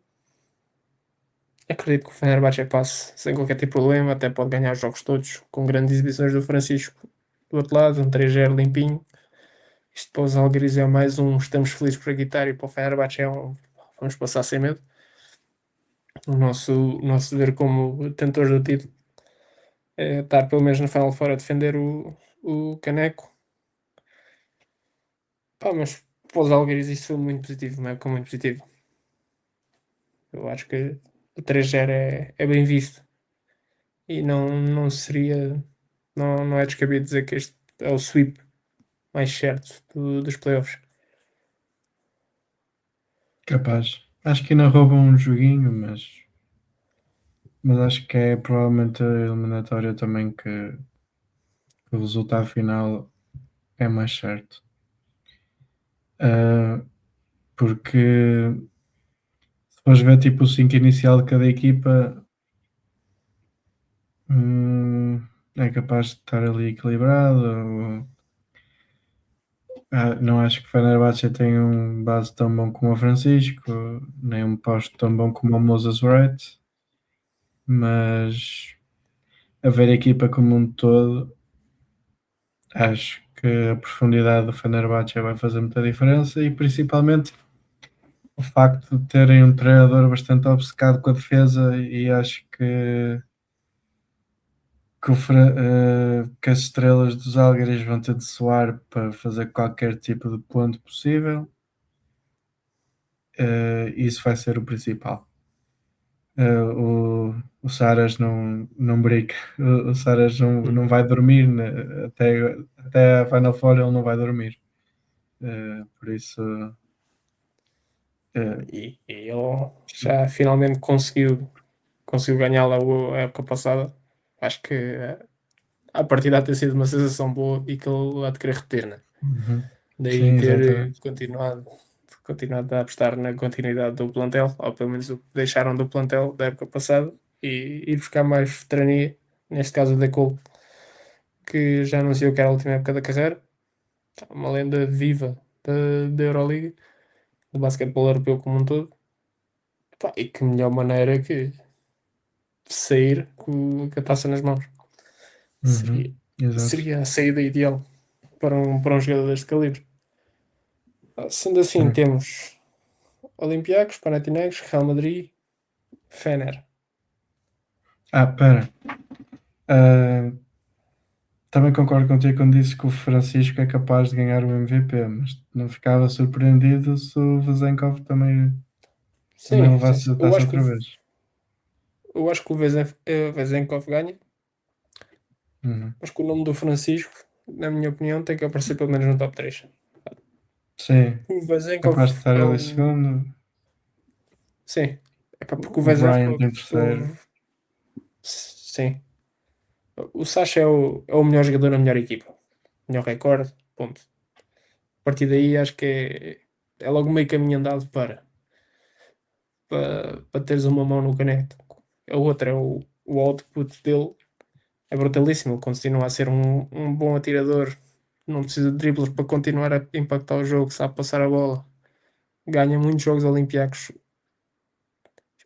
S1: Acredito que o Fenerbahçe passe sem qualquer tipo de problema. Até pode ganhar os jogos todos com grandes exibições do Francisco do outro lado. Um 3-0 limpinho. Isto para os Algaris é mais um estamos felizes por aqui estar, e para o Fenerbahçe é um vamos passar sem medo. O nosso dever como detentores do título é estar pelo menos no Final Four a defender o caneco. Pá, mas para os Algaris isso foi muito positivo, uma época muito positiva. Eu acho que o 3-0 é bem visto e não seria, não é descabido dizer que este é o sweep mais certo dos playoffs.
S2: Capaz. Acho que ainda roubam um joguinho, mas acho que é provavelmente a eliminatória também que o resultado final é mais certo. Porque se fores ver tipo o 5 inicial de cada equipa, é capaz de estar ali equilibrado. Não acho que o Fenerbahçe tenha um base tão bom como o Francisco, nem um posto tão bom como o Moses Wright, mas a ver a equipa como um todo, acho que a profundidade do Fenerbahçe vai fazer muita diferença e principalmente o facto de terem um treinador bastante obcecado com a defesa e acho que as estrelas dos Algaris vão ter de suar para fazer qualquer tipo de ponto possível. Isso vai ser o principal. O Saras não brinca, o Saras não vai dormir, né? Até a Final Four ele não vai dormir. Por isso,
S1: E ele já finalmente conseguiu ganhá-la a época passada. Acho que a partida ter sido uma sensação boa e que ele há de querer repetir, né?
S2: uhum.
S1: Daí
S2: Sim,
S1: ter
S2: exatamente.
S1: continuado a apostar na continuidade do plantel, ou pelo menos o que deixaram do plantel da época passada, e ir buscar mais veterania, neste caso o De Colo, que já anunciou que era a última época da carreira, uma lenda viva da Euroliga, do basquetebol europeu como um todo. Pá, e que melhor maneira que sair com a taça nas mãos.
S2: Uhum.
S1: Seria,
S2: Exato.
S1: seria a saída ideal para um jogador deste calibre. Sendo assim,
S2: Sim.
S1: temos Olympiacos, Panathinaikos, Real Madrid, Fener.
S2: Pera. Ah, também concordo contigo quando dizes que o Francisco é capaz de ganhar o MVP, mas não ficava surpreendido se o Vezenkov também
S1: Sim, sim,
S2: levasse
S1: sim.
S2: a
S1: Eu
S2: taça
S1: acho que
S2: outra vez.
S1: Eu acho que o Vezenkov ganha,
S2: Uhum.
S1: mas que o nome do Francisco, na minha opinião, tem que aparecer pelo menos no top 3.
S2: Sim,
S1: O Vezenkov
S2: capaz de estar
S1: é
S2: ele em
S1: o.
S2: segundo,
S1: Sim, é pá, porque o
S2: o Brian
S1: Vezenkov.
S2: tem terceiro.
S1: Sim. O Sasha é o melhor jogador na melhor equipa. Melhor recorde, ponto. A partir daí acho que é logo meio caminho andado para teres uma mão no caneco. A outra é o output dele é brutalíssimo. Ele continua a ser um bom atirador. Não precisa de dribles para continuar a impactar o jogo, sabe passar a bola. Ganha muitos jogos olímpicos.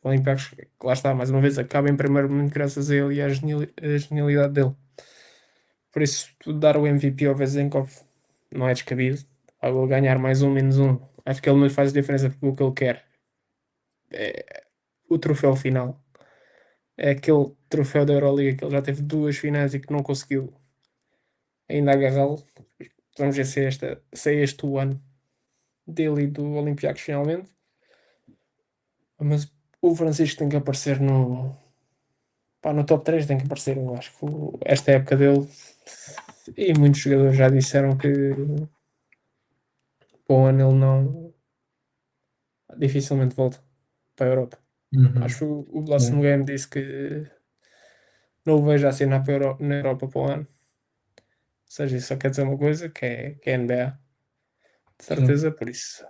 S1: Olímpicos, lá está, mais uma vez, acaba em primeiro momento graças a ele e à a genialidade dele. Por isso, tu dar o MVP ao Vezenkov não é descabido. Ao ele ganhar mais um, menos um, acho que ele não lhe faz diferença porque o que ele quer é o troféu final. É aquele troféu da Euroliga que ele já teve duas finais e que não conseguiu ainda agarrá-lo. Vamos ver se é este o ano dele e do Olympiacos finalmente. Mas o Francisco tem que aparecer no top 3, tem que aparecer. Eu acho que esta época dele e muitos jogadores já disseram que para o ano ele não dificilmente volta para a Europa.
S2: Uhum.
S1: Acho que o Blossom
S2: Sim,
S1: Game disse que não o vejo assinar na Europa para o ano. Ou seja, isso só quer dizer uma coisa, que é NBA, de
S2: sim.
S1: certeza, por isso.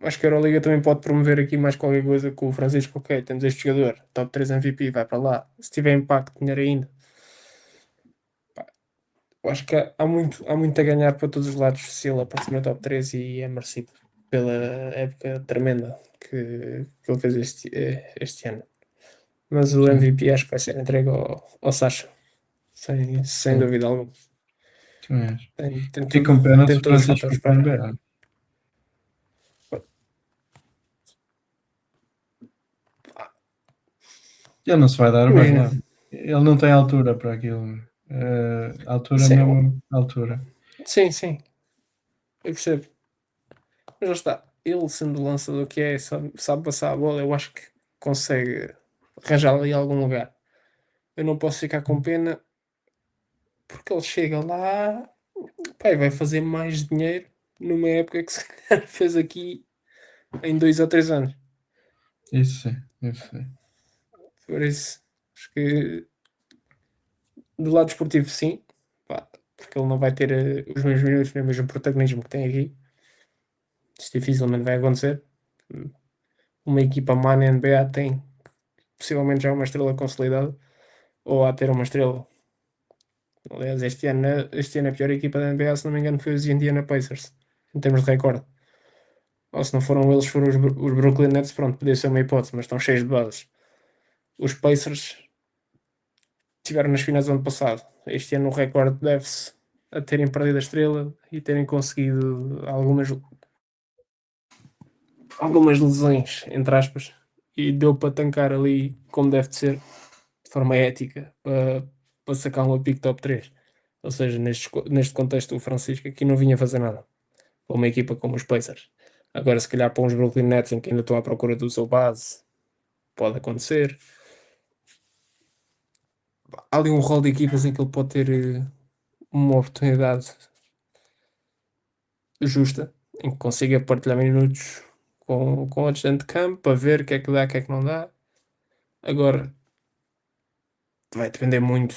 S1: Acho que a Euroliga também pode promover aqui mais qualquer coisa com o Francisco. Ok, temos este jogador, top 3 MVP, vai para lá. Se tiver impacto, dinheiro ainda. Eu acho que há muito a ganhar para todos os lados se ele aparecer no top 3 e é merecido pela época tremenda que ele fez este ano. Mas o
S2: Sim,
S1: MVP acho que vai ser entregue ao Sasha, sem
S2: sim,
S1: dúvida alguma.
S2: também acho.
S1: Tem
S2: E
S1: tudo,
S2: com pena
S1: tem
S2: se o
S1: todos os
S2: Francisco
S1: fatores
S2: for para a
S1: para.
S2: NBA. Ele não se vai dar bem
S1: Imagina,
S2: lá. Ele não tem altura para aquilo. Altura
S1: sim,
S2: mesmo, altura.
S1: sim, sim, eu percebo. Mas lá está, ele sendo o lançador que é, sabe passar a bola, eu acho que consegue arranjar ali algum lugar. Eu não posso ficar com pena porque ele chega lá, pá, e vai fazer mais dinheiro numa época que se calhar fez aqui em 2 ou 3 anos.
S2: Isso sim, isso sim.
S1: Por isso, acho que do lado esportivo, sim, pá, porque ele não vai ter os mesmos minutos, nem o mesmo protagonismo que tem aqui. Isso dificilmente vai acontecer. Uma equipa má na NBA tem possivelmente já uma estrela consolidada, ou a ter uma estrela. Aliás, este ano a pior equipa da NBA, se não me engano, foi os Indiana Pacers, em termos de recorde. Ou se não foram eles, foram os Brooklyn Nets, pronto, podia ser uma hipótese, mas estão cheios de bases. Os Pacers estiveram nas finais do ano passado. Este ano o recorde deve-se a terem perdido a estrela e terem conseguido algumas lesões, entre aspas, e deu para tancar ali como deve de ser, de forma ética, para sacar uma pick top 3. Ou seja, neste contexto, o Francisco aqui não vinha fazer nada para uma equipa como os Pacers. Agora, se calhar, para uns Brooklyn Nets em que ainda estão à procura do seu base, pode acontecer. Há ali um rol de equipas em que ele pode ter uma oportunidade justa, em que consiga partilhar minutos com outros dentro de campo para ver o que é que dá, o que é que não dá. Agora, vai depender muito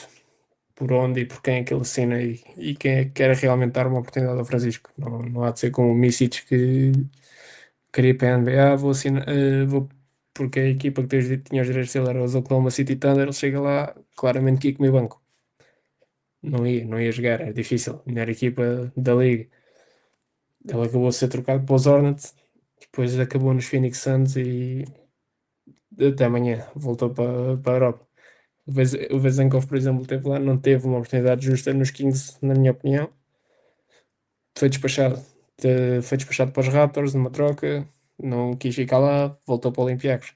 S1: por onde e por quem é que ele assina e quem é que quer realmente dar uma oportunidade ao Francisco. Não há de ser como o Misic que queria ir para a NBA, vou assinar, porque a equipa que tinha os direitos dele era os Oklahoma City Thunder, ele chega lá, claramente que ia comer banco. Não ia jogar, era difícil. Melhor equipa da liga. Ele acabou a ser trocado para os Hornets, depois acabou nos Phoenix Suns e até amanhã voltou para a Europa. O Vezenkov, por exemplo, teve lá, não teve uma oportunidade justa nos Kings, na minha opinião. Foi despachado. Foi despachado para os Raptors numa troca, não quis ficar lá, voltou para o Olympiacos.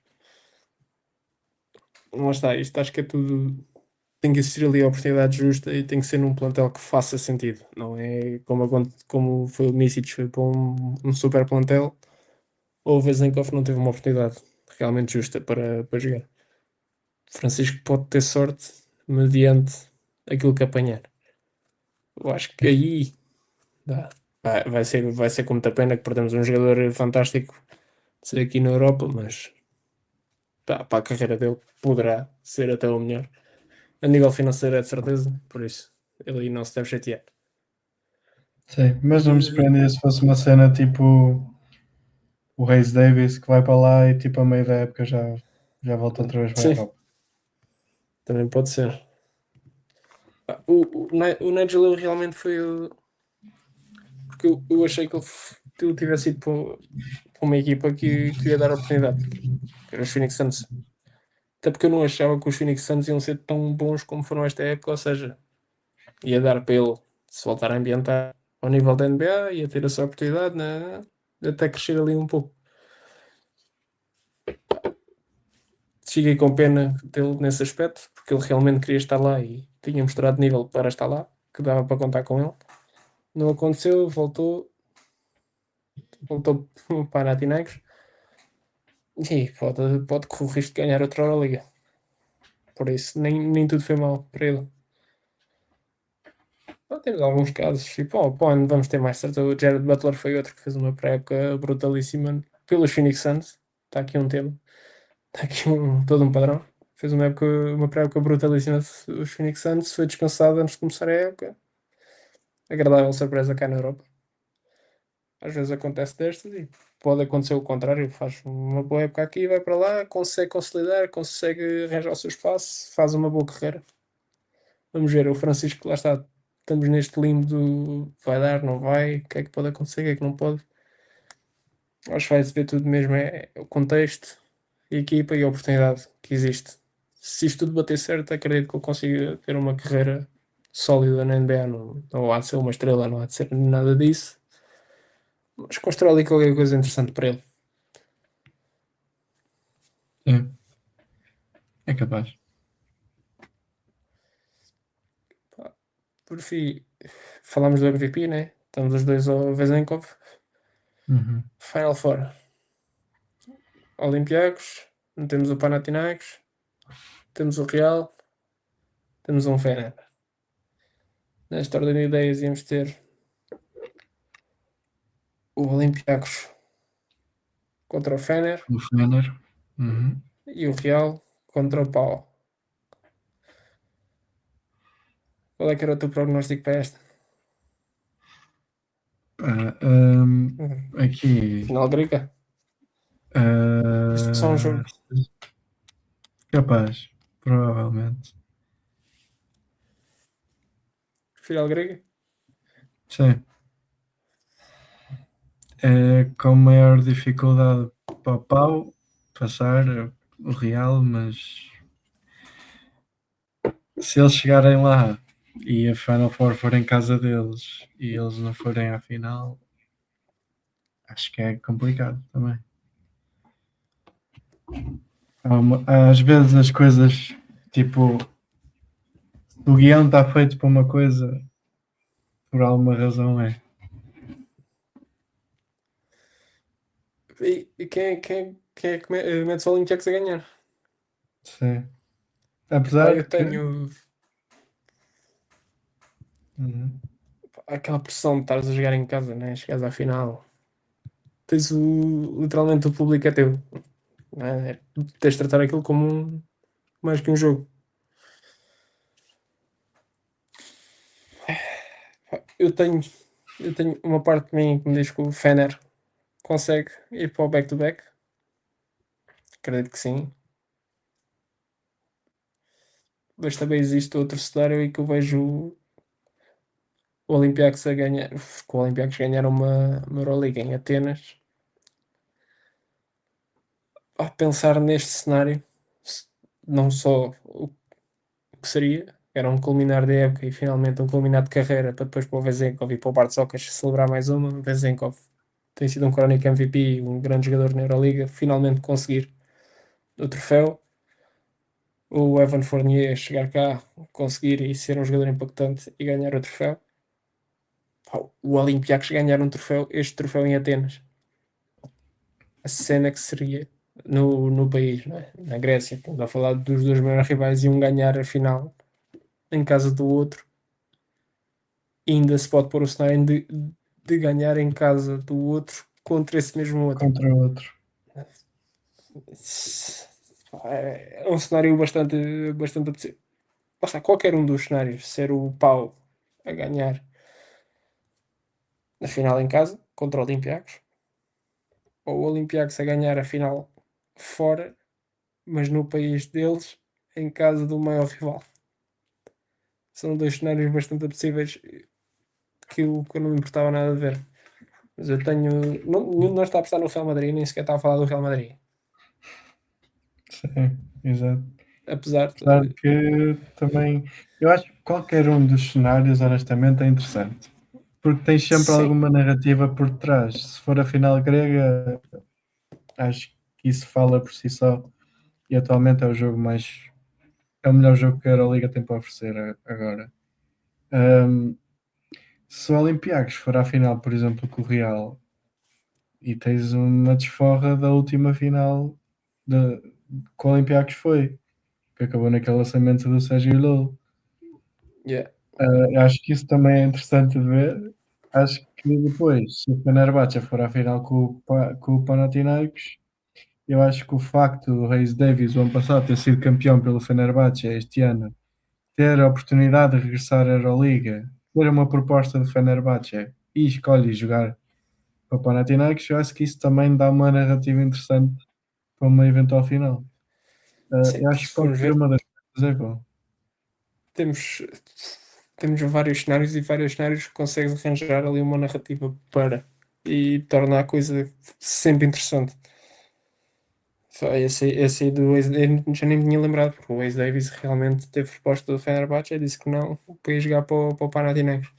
S1: Lá está, isto acho que é tudo. Tem que existir ali a oportunidade justa e tem que ser num plantel que faça sentido. Não é como foi o Misic, foi para um super plantel, ou o Vezenkov não teve uma oportunidade realmente justa para jogar. Francisco pode ter sorte mediante aquilo que apanhar. Eu acho que aí dá. Vai ser com muita pena que perdemos um jogador fantástico de ser aqui na Europa, mas para a carreira dele poderá ser até o melhor. A nível financeiro é de certeza, por isso ele aí não se deve chatear.
S2: Sim, mas não me
S1: E,
S2: surpreendia se fosse uma cena tipo o Reis Davis que vai para lá e tipo a meio da época já volta outra vez para a
S1: sim,
S2: Europa.
S1: também pode ser. O Nigel Lowe realmente foi o. Porque eu achei que ele tivesse ido para uma equipa que lhe ia dar oportunidade, que era os Phoenix Suns. Até porque eu não achava que os Phoenix Suns iam ser tão bons como foram esta época, ou seja, ia dar para ele se voltar a ambientar ao nível da NBA, ia ter a sua oportunidade, né, de até crescer ali um pouco. Fiquei com pena dele nesse aspecto, porque ele realmente queria estar lá e tinha mostrado nível para estar lá, que dava para contar com ele. Não aconteceu, voltou para o Panathinaikos e pode correr o risco de ganhar outra Euroliga. Por isso, nem tudo foi mal para ele. Temos alguns casos, e pô, ano vamos ter mais certo. O Jared Butler foi outro que fez uma pré-época brutalíssima pelos Phoenix Suns. Está aqui um tema, está aqui todo um padrão. Fez uma pré-época brutalíssima dos Phoenix Suns, foi dispensado antes de começar a época. Agradável surpresa cá na Europa. Às vezes acontece destas e pode acontecer o contrário. Faz uma boa época aqui, vai para lá, consegue consolidar, consegue arranjar o seu espaço, faz uma boa carreira. Vamos ver, o Francisco, lá está. Estamos neste limbo do vai dar, não vai, o que é que pode acontecer, o que é que não pode. Acho que vai-se ver tudo mesmo, é o contexto, a equipa e a oportunidade que existe. Se isto tudo bater certo, acredito que ele consiga ter uma carreira sólida na NBA. Não há de ser uma estrela, não há de ser nada disso, mas constrói ali qualquer coisa interessante para ele.
S2: Sim, é capaz.
S1: Por fim, falámos do MVP, né? Estamos os dois ao Vezenkov.
S2: Uhum.
S1: Final Four. Olympiacos, temos o Panathinaikos, temos o Real, temos um Fener. Nesta ordem de ideias íamos ter o Olympiacos contra o Fener
S2: O Fener. Uhum.
S1: e o Real contra o Pau. Qual é que era o teu prognóstico para esta?
S2: Ah,
S1: Uhum.
S2: aqui.
S1: Final grega? Isto é só um
S2: ah,
S1: jogo.
S2: capaz, provavelmente.
S1: Final grega?
S2: Sim. É com maior dificuldade para o Pau passar o Real, mas se eles chegarem lá e a Final Four for em casa deles e eles não forem à final, acho que é complicado também. Às vezes as coisas, tipo, o guião está feito para uma coisa, por alguma razão é.
S1: E quem é que mete o Olympiacos a ganhar?
S2: Sim.
S1: Pá,
S2: Apesar
S1: eu
S2: de que.
S1: tenho
S2: Uhum.
S1: aquela pressão de estares a jogar em casa, né? Chegares à final. Tens literalmente o público é teu. Né? Tens de tratar aquilo como mais que um jogo. Eu tenho uma parte de mim que me diz que o Fener consegue ir para o back-to-back. Acredito que sim. Mas também existe outro cenário em que eu vejo o Olympiacos a ganhar. Que o Olympiacos ganhar uma Euroliga em Atenas. A pensar neste cenário, não só o que seria, era um culminar de época e finalmente um culminar de carreira para depois para o Vezenkov e para o Bart Socas celebrar mais uma. O Vezenkov tem sido um crónico MVP, um grande jogador na Euroliga, finalmente conseguir o troféu. O Evan Fournier chegar cá, conseguir e ser um jogador impactante e ganhar o troféu. O Olympiacos ganhar um troféu, este troféu em Atenas. A cena que seria no país, não é? Na Grécia. Estamos a falar dos dois maiores rivais e um ganhar a final em casa do outro. E ainda se pode pôr o cenário de ganhar em casa do outro contra esse mesmo outro.
S2: contra o outro.
S1: É um cenário bastante apetecível. Basta qualquer um dos cenários ser o Pau a ganhar a final em casa contra o Olympiacos, ou o Olympiacos a ganhar a final fora, mas no país deles, em casa do maior rival. São dois cenários bastante apetecíveis que eu não me importava nada de ver. Mas eu tenho. Nenhum de nós está a apostar no Real Madrid, nem sequer está a falar do Real Madrid.
S2: Sim, exato.
S1: Apesar
S2: Apesar
S1: de.
S2: que também eu acho que qualquer um dos cenários, honestamente, é interessante. Porque tens sempre
S1: Sim,
S2: alguma narrativa por trás. Se for a final grega, acho que isso fala por si só. E atualmente é o jogo mais. É o melhor jogo que a Euroliga tem para oferecer agora. Um, Se o Olympiacos for à final, por exemplo, com o Real, e tens uma desforra da última final de, que o Olympiacos foi, que acabou naquele lançamento do Sérgio Llull.
S1: yeah.
S2: Acho que isso também é interessante de ver. Acho que depois, se o Fenerbahçe for à final com o Panathinaikos, eu acho que o facto do Reis Davis, o ano passado, ter sido campeão pelo Fenerbahçe este ano, ter a oportunidade de regressar à Euroliga, ter uma proposta do Fenerbahçe e escolhe jogar para o Panathinaikos, eu acho que isso também dá uma narrativa interessante para uma eventual final.
S1: Sim,
S2: Eu acho
S1: se
S2: que
S1: formos
S2: qualquer
S1: ver,
S2: uma das coisas é bom.
S1: temos, temos vários cenários e vários cenários que consegues arranjar ali uma narrativa para e torna a coisa sempre interessante. Só esse aí do Ace Davis já nem me tinha lembrado, porque o Ace Davis realmente teve proposta do Fenerbahçe e disse que não para ir jogar para o Panathinaikos.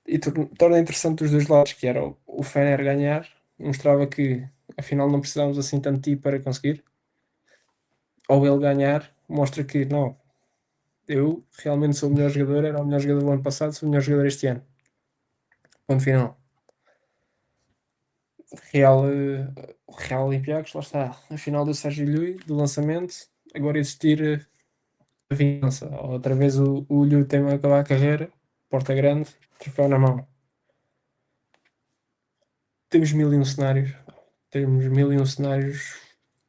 S1: E torna interessante os dois lados, que era o Fener ganhar, mostrava que afinal não precisávamos assim tanto de ti para conseguir, ou ele ganhar, mostra que não, eu realmente sou o melhor jogador, era o melhor jogador do ano passado, sou o melhor jogador este ano. Ponto final. O Real Olympiacos, lá está, a final do Sérgio Llull, do lançamento, agora existir a vingança. Outra vez o Llull tem a acabar a carreira, porta grande, troféu na mão. Temos mil e um cenários, temos mil e um cenários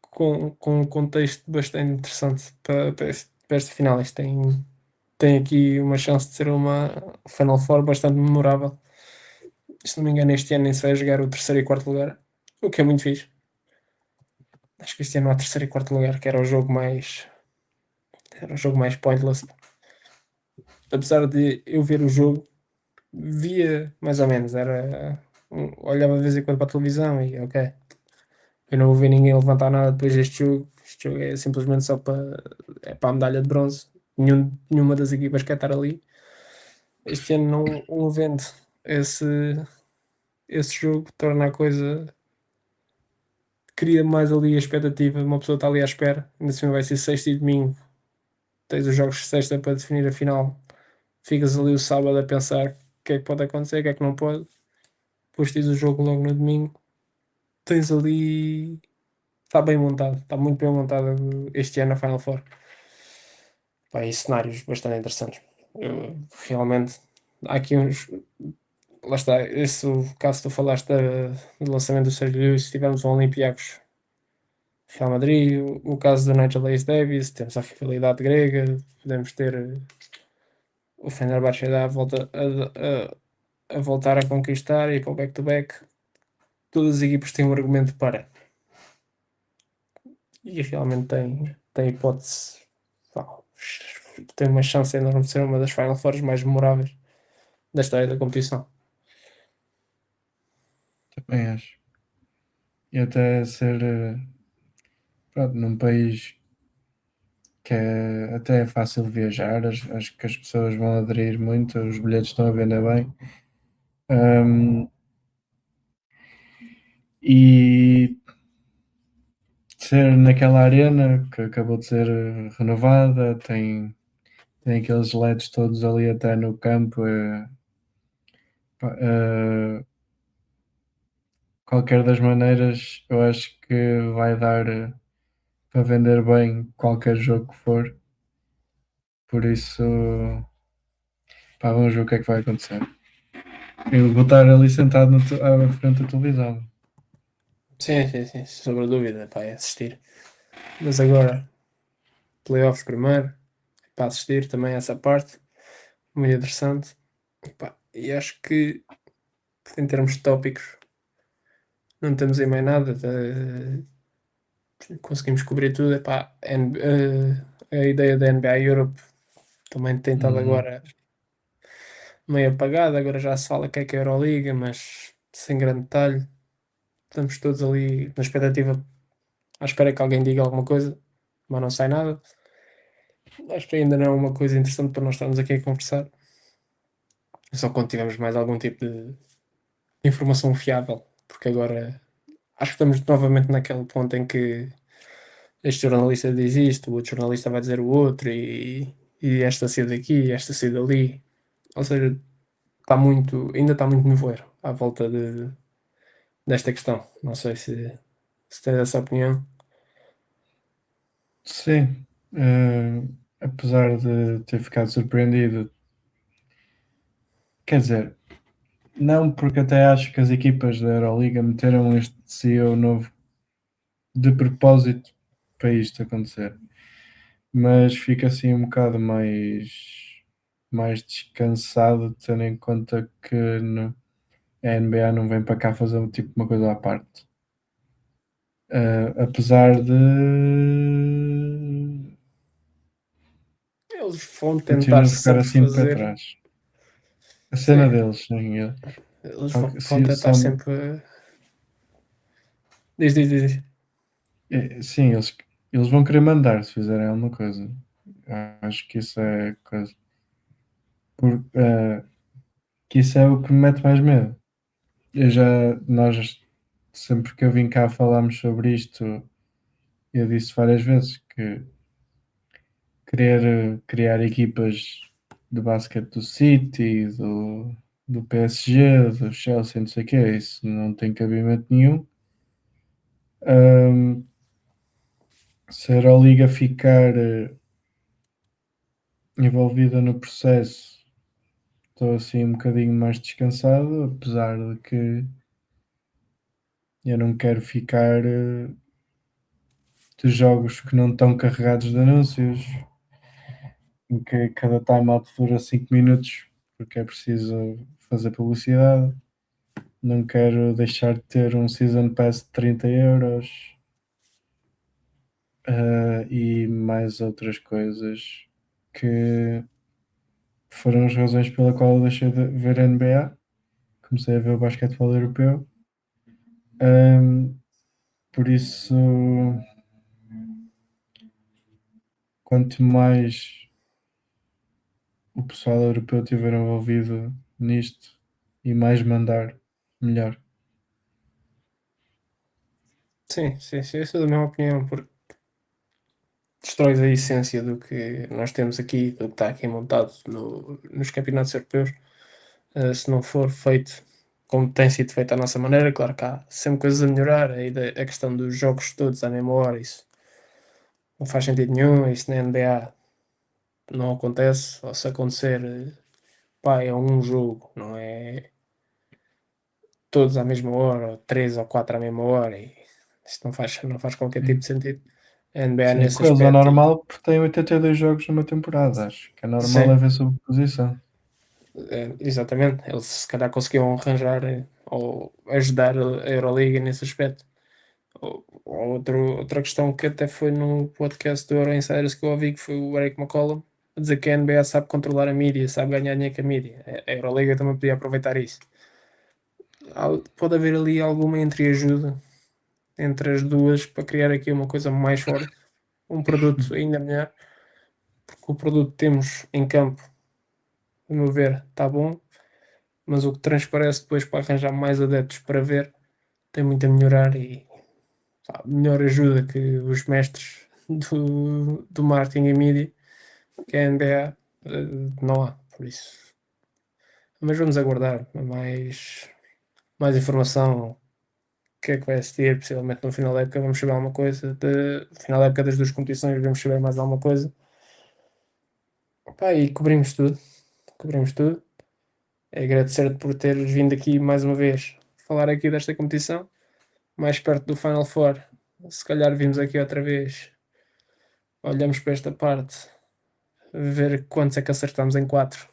S1: com um contexto bastante interessante para esta final. Isto tem aqui uma chance de ser uma Final Four bastante memorável. Se não me engano, este ano nem se vai jogar o terceiro e quarto lugar, o que é muito fixe. Acho que este ano há terceiro e quarto lugar, que era o jogo mais pointless. Apesar de eu ver o jogo, via mais ou menos, olhava de vez em quando para a televisão e ok. Eu não vou ver ninguém levantar nada depois deste jogo. Este jogo é simplesmente só para a medalha de bronze. Nenhuma das equipas quer estar ali. Este ano não havendo esse, esse jogo, torna a coisa. Cria mais ali a expectativa. Uma pessoa está ali à espera. Ainda assim vai ser sexta e domingo. Tens os jogos de sexta para definir a final. Ficas ali o sábado a pensar o que é que pode acontecer, o que é que não pode. Depois tens o jogo logo no domingo. Tens ali. Está bem montado, está muito bem montado este ano a Final Four. Pá, e cenários bastante interessantes. Realmente, há aqui uns. Lá está, esse o caso que tu falaste do lançamento do Sérgio Lewis, tivemos o Olympiacos Real Madrid, o caso do Nigel Hayes Davis, temos a rivalidade grega, podemos ter o Fenerbahçe a, volta, a voltar a conquistar e para o back-to-back. Todas as equipas têm um argumento para. E realmente tem hipótese. Pá, tem uma chance enorme de ser uma das Final Fours mais memoráveis da história da competição.
S2: Também acho. E até ser pronto, num país que até é fácil de viajar, acho que as pessoas vão aderir muito, os bilhetes estão a vender bem. E ser naquela arena que acabou de ser renovada, tem aqueles LEDs todos ali até no campo. qualquer das maneiras, eu acho que vai dar para vender bem qualquer jogo que for. Por isso, pá, vamos ver o que é que vai acontecer. Eu vou estar ali sentado à frente da televisão.
S1: Sim, sim, sim, sobre a dúvida, pá, é assistir. Mas agora, playoffs primeiro, para assistir também essa parte, muito interessante. Pá, e acho que em termos de tópicos não temos aí mais nada. Conseguimos cobrir tudo. Epá, a ideia da NBA Europe também tem estado
S2: Uhum.
S1: agora meio apagada. Agora já se fala que é a Euroliga, mas sem grande detalhe. Estamos todos ali na expectativa, à espera que alguém diga alguma coisa, mas não sai nada. Acho que ainda não é uma coisa interessante para nós estarmos aqui a conversar. Só quando tivermos mais algum tipo de informação fiável, porque agora acho que estamos novamente naquele ponto em que este jornalista diz isto, o outro jornalista vai dizer o outro, e esta saiu daqui, esta saiu dali. Ou seja, ainda está muito nevoeiro à volta desta questão. Não sei se tens essa opinião.
S2: Sim, apesar de ter ficado surpreendido, quer dizer, não, porque até acho que as equipas da Euroliga meteram este CEO novo de propósito para isto acontecer. Mas fica assim um bocado mais descansado, tendo em conta que a NBA não vem para cá fazer tipo uma coisa à parte. Apesar de
S1: Eles vão tentar
S2: continuo a ficar
S1: sempre
S2: assim para
S1: fazer.
S2: trás. A cena
S1: Sim,
S2: deles, sim,
S1: eles vão
S2: se,
S1: tentar
S2: são,
S1: sempre. Diz.
S2: sim, eles vão querer mandar se fizerem alguma coisa. Acho que isso é coisa. Por, que isso é o que me mete mais medo. Nós, sempre que eu vim cá falámos sobre isto, eu disse várias vezes que querer criar equipas de basquete do City, do PSG, do Chelsea, não sei o que, isso não tem cabimento nenhum. Se a Euroliga ficar envolvida no processo, estou assim um bocadinho mais descansado, apesar de que eu não quero ficar de jogos que não estão carregados de anúncios, em que cada timeout dura 5 minutos porque é preciso fazer publicidade. Não quero deixar de ter um Season Pass de 30 euros e mais outras coisas que foram as razões pela qual eu deixei de ver a NBA. Comecei a ver o basquetebol europeu. Por isso, quanto mais o pessoal europeu estiver envolvido nisto e mais mandar, melhor.
S1: Sim, sim, sim, eu sou da mesma opinião, porque destróis a essência do que nós temos aqui, do que está aqui montado nos campeonatos europeus. Se não for feito como tem sido feito à nossa maneira, claro que há sempre coisas a melhorar. A questão dos jogos todos à mesma hora, isso não faz sentido nenhum. Isso na NBA não acontece, ou se acontecer, pá, é um jogo, não é todos à mesma hora, ou três ou quatro à mesma hora, e isso não faz qualquer tipo
S2: Sim.
S1: de sentido. A NBA
S2: Sim,
S1: nesse
S2: com eles é
S1: aspecto,
S2: normal porque tem 82 jogos numa temporada. Acho que é normal
S1: sim,
S2: haver sobreposição.
S1: exatamente, eles se calhar conseguiam arranjar ou ajudar a Euroliga nesse aspecto. Outra questão que até foi no podcast do Euro Insiders que eu ouvi, que foi o Eric McCollum, a dizer que a NBA sabe controlar a mídia, sabe ganhar dinheiro com a mídia. A Euroliga também podia aproveitar isso. Pode haver ali alguma entreajuda entre as duas para criar aqui uma coisa mais forte, um produto ainda melhor, porque o produto que temos em campo, a meu ver, está bom, mas o que transparece depois para arranjar mais adeptos para ver tem muito a melhorar e melhor ajuda que os mestres do marketing e mídia, que é a NBA, não há, por isso. Mas vamos aguardar mais informação que é que vai assistir, possivelmente no final da época vamos saber alguma coisa, no final da época das duas competições vamos saber mais alguma coisa. Pá, e cobrimos tudo. É agradecer-te por teres vindo aqui mais uma vez falar aqui desta competição, mais perto do Final Four. Se calhar vimos aqui outra vez, olhamos para esta parte, ver quantos é que acertamos em 4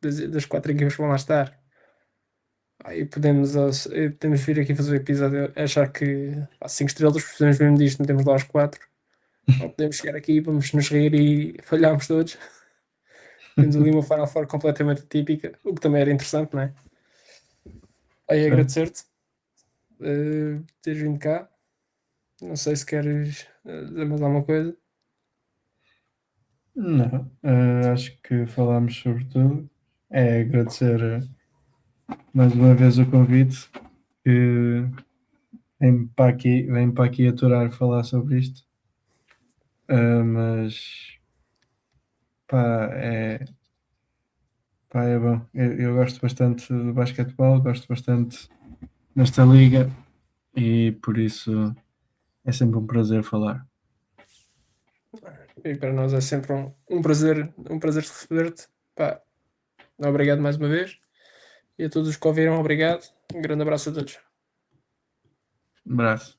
S1: das 4 equipas que vão lá estar. Aí podemos vir aqui fazer o episódio, achar que 5 estrelas, precisamos mesmo disto, metemos lá os 4. Ou podemos chegar aqui, vamos nos rir e falhamos todos. Temos ali uma Final Four completamente atípica, o que também era interessante, não é? Aí
S2: Sim.
S1: agradecer-te teres vindo cá. Não sei se queres dizer mais alguma coisa.
S2: Não, acho que falámos sobre tudo. É agradecer mais uma vez o convite que vem para aqui aturar falar sobre isto. Mas pá, é bom. Eu gosto bastante de basquetebol, gosto bastante nesta liga e por isso é sempre um prazer falar.
S1: E para nós é sempre um prazer receber-te. Pá, obrigado mais uma vez. E a todos os que ouviram, obrigado. Um grande abraço a todos.
S2: Um abraço.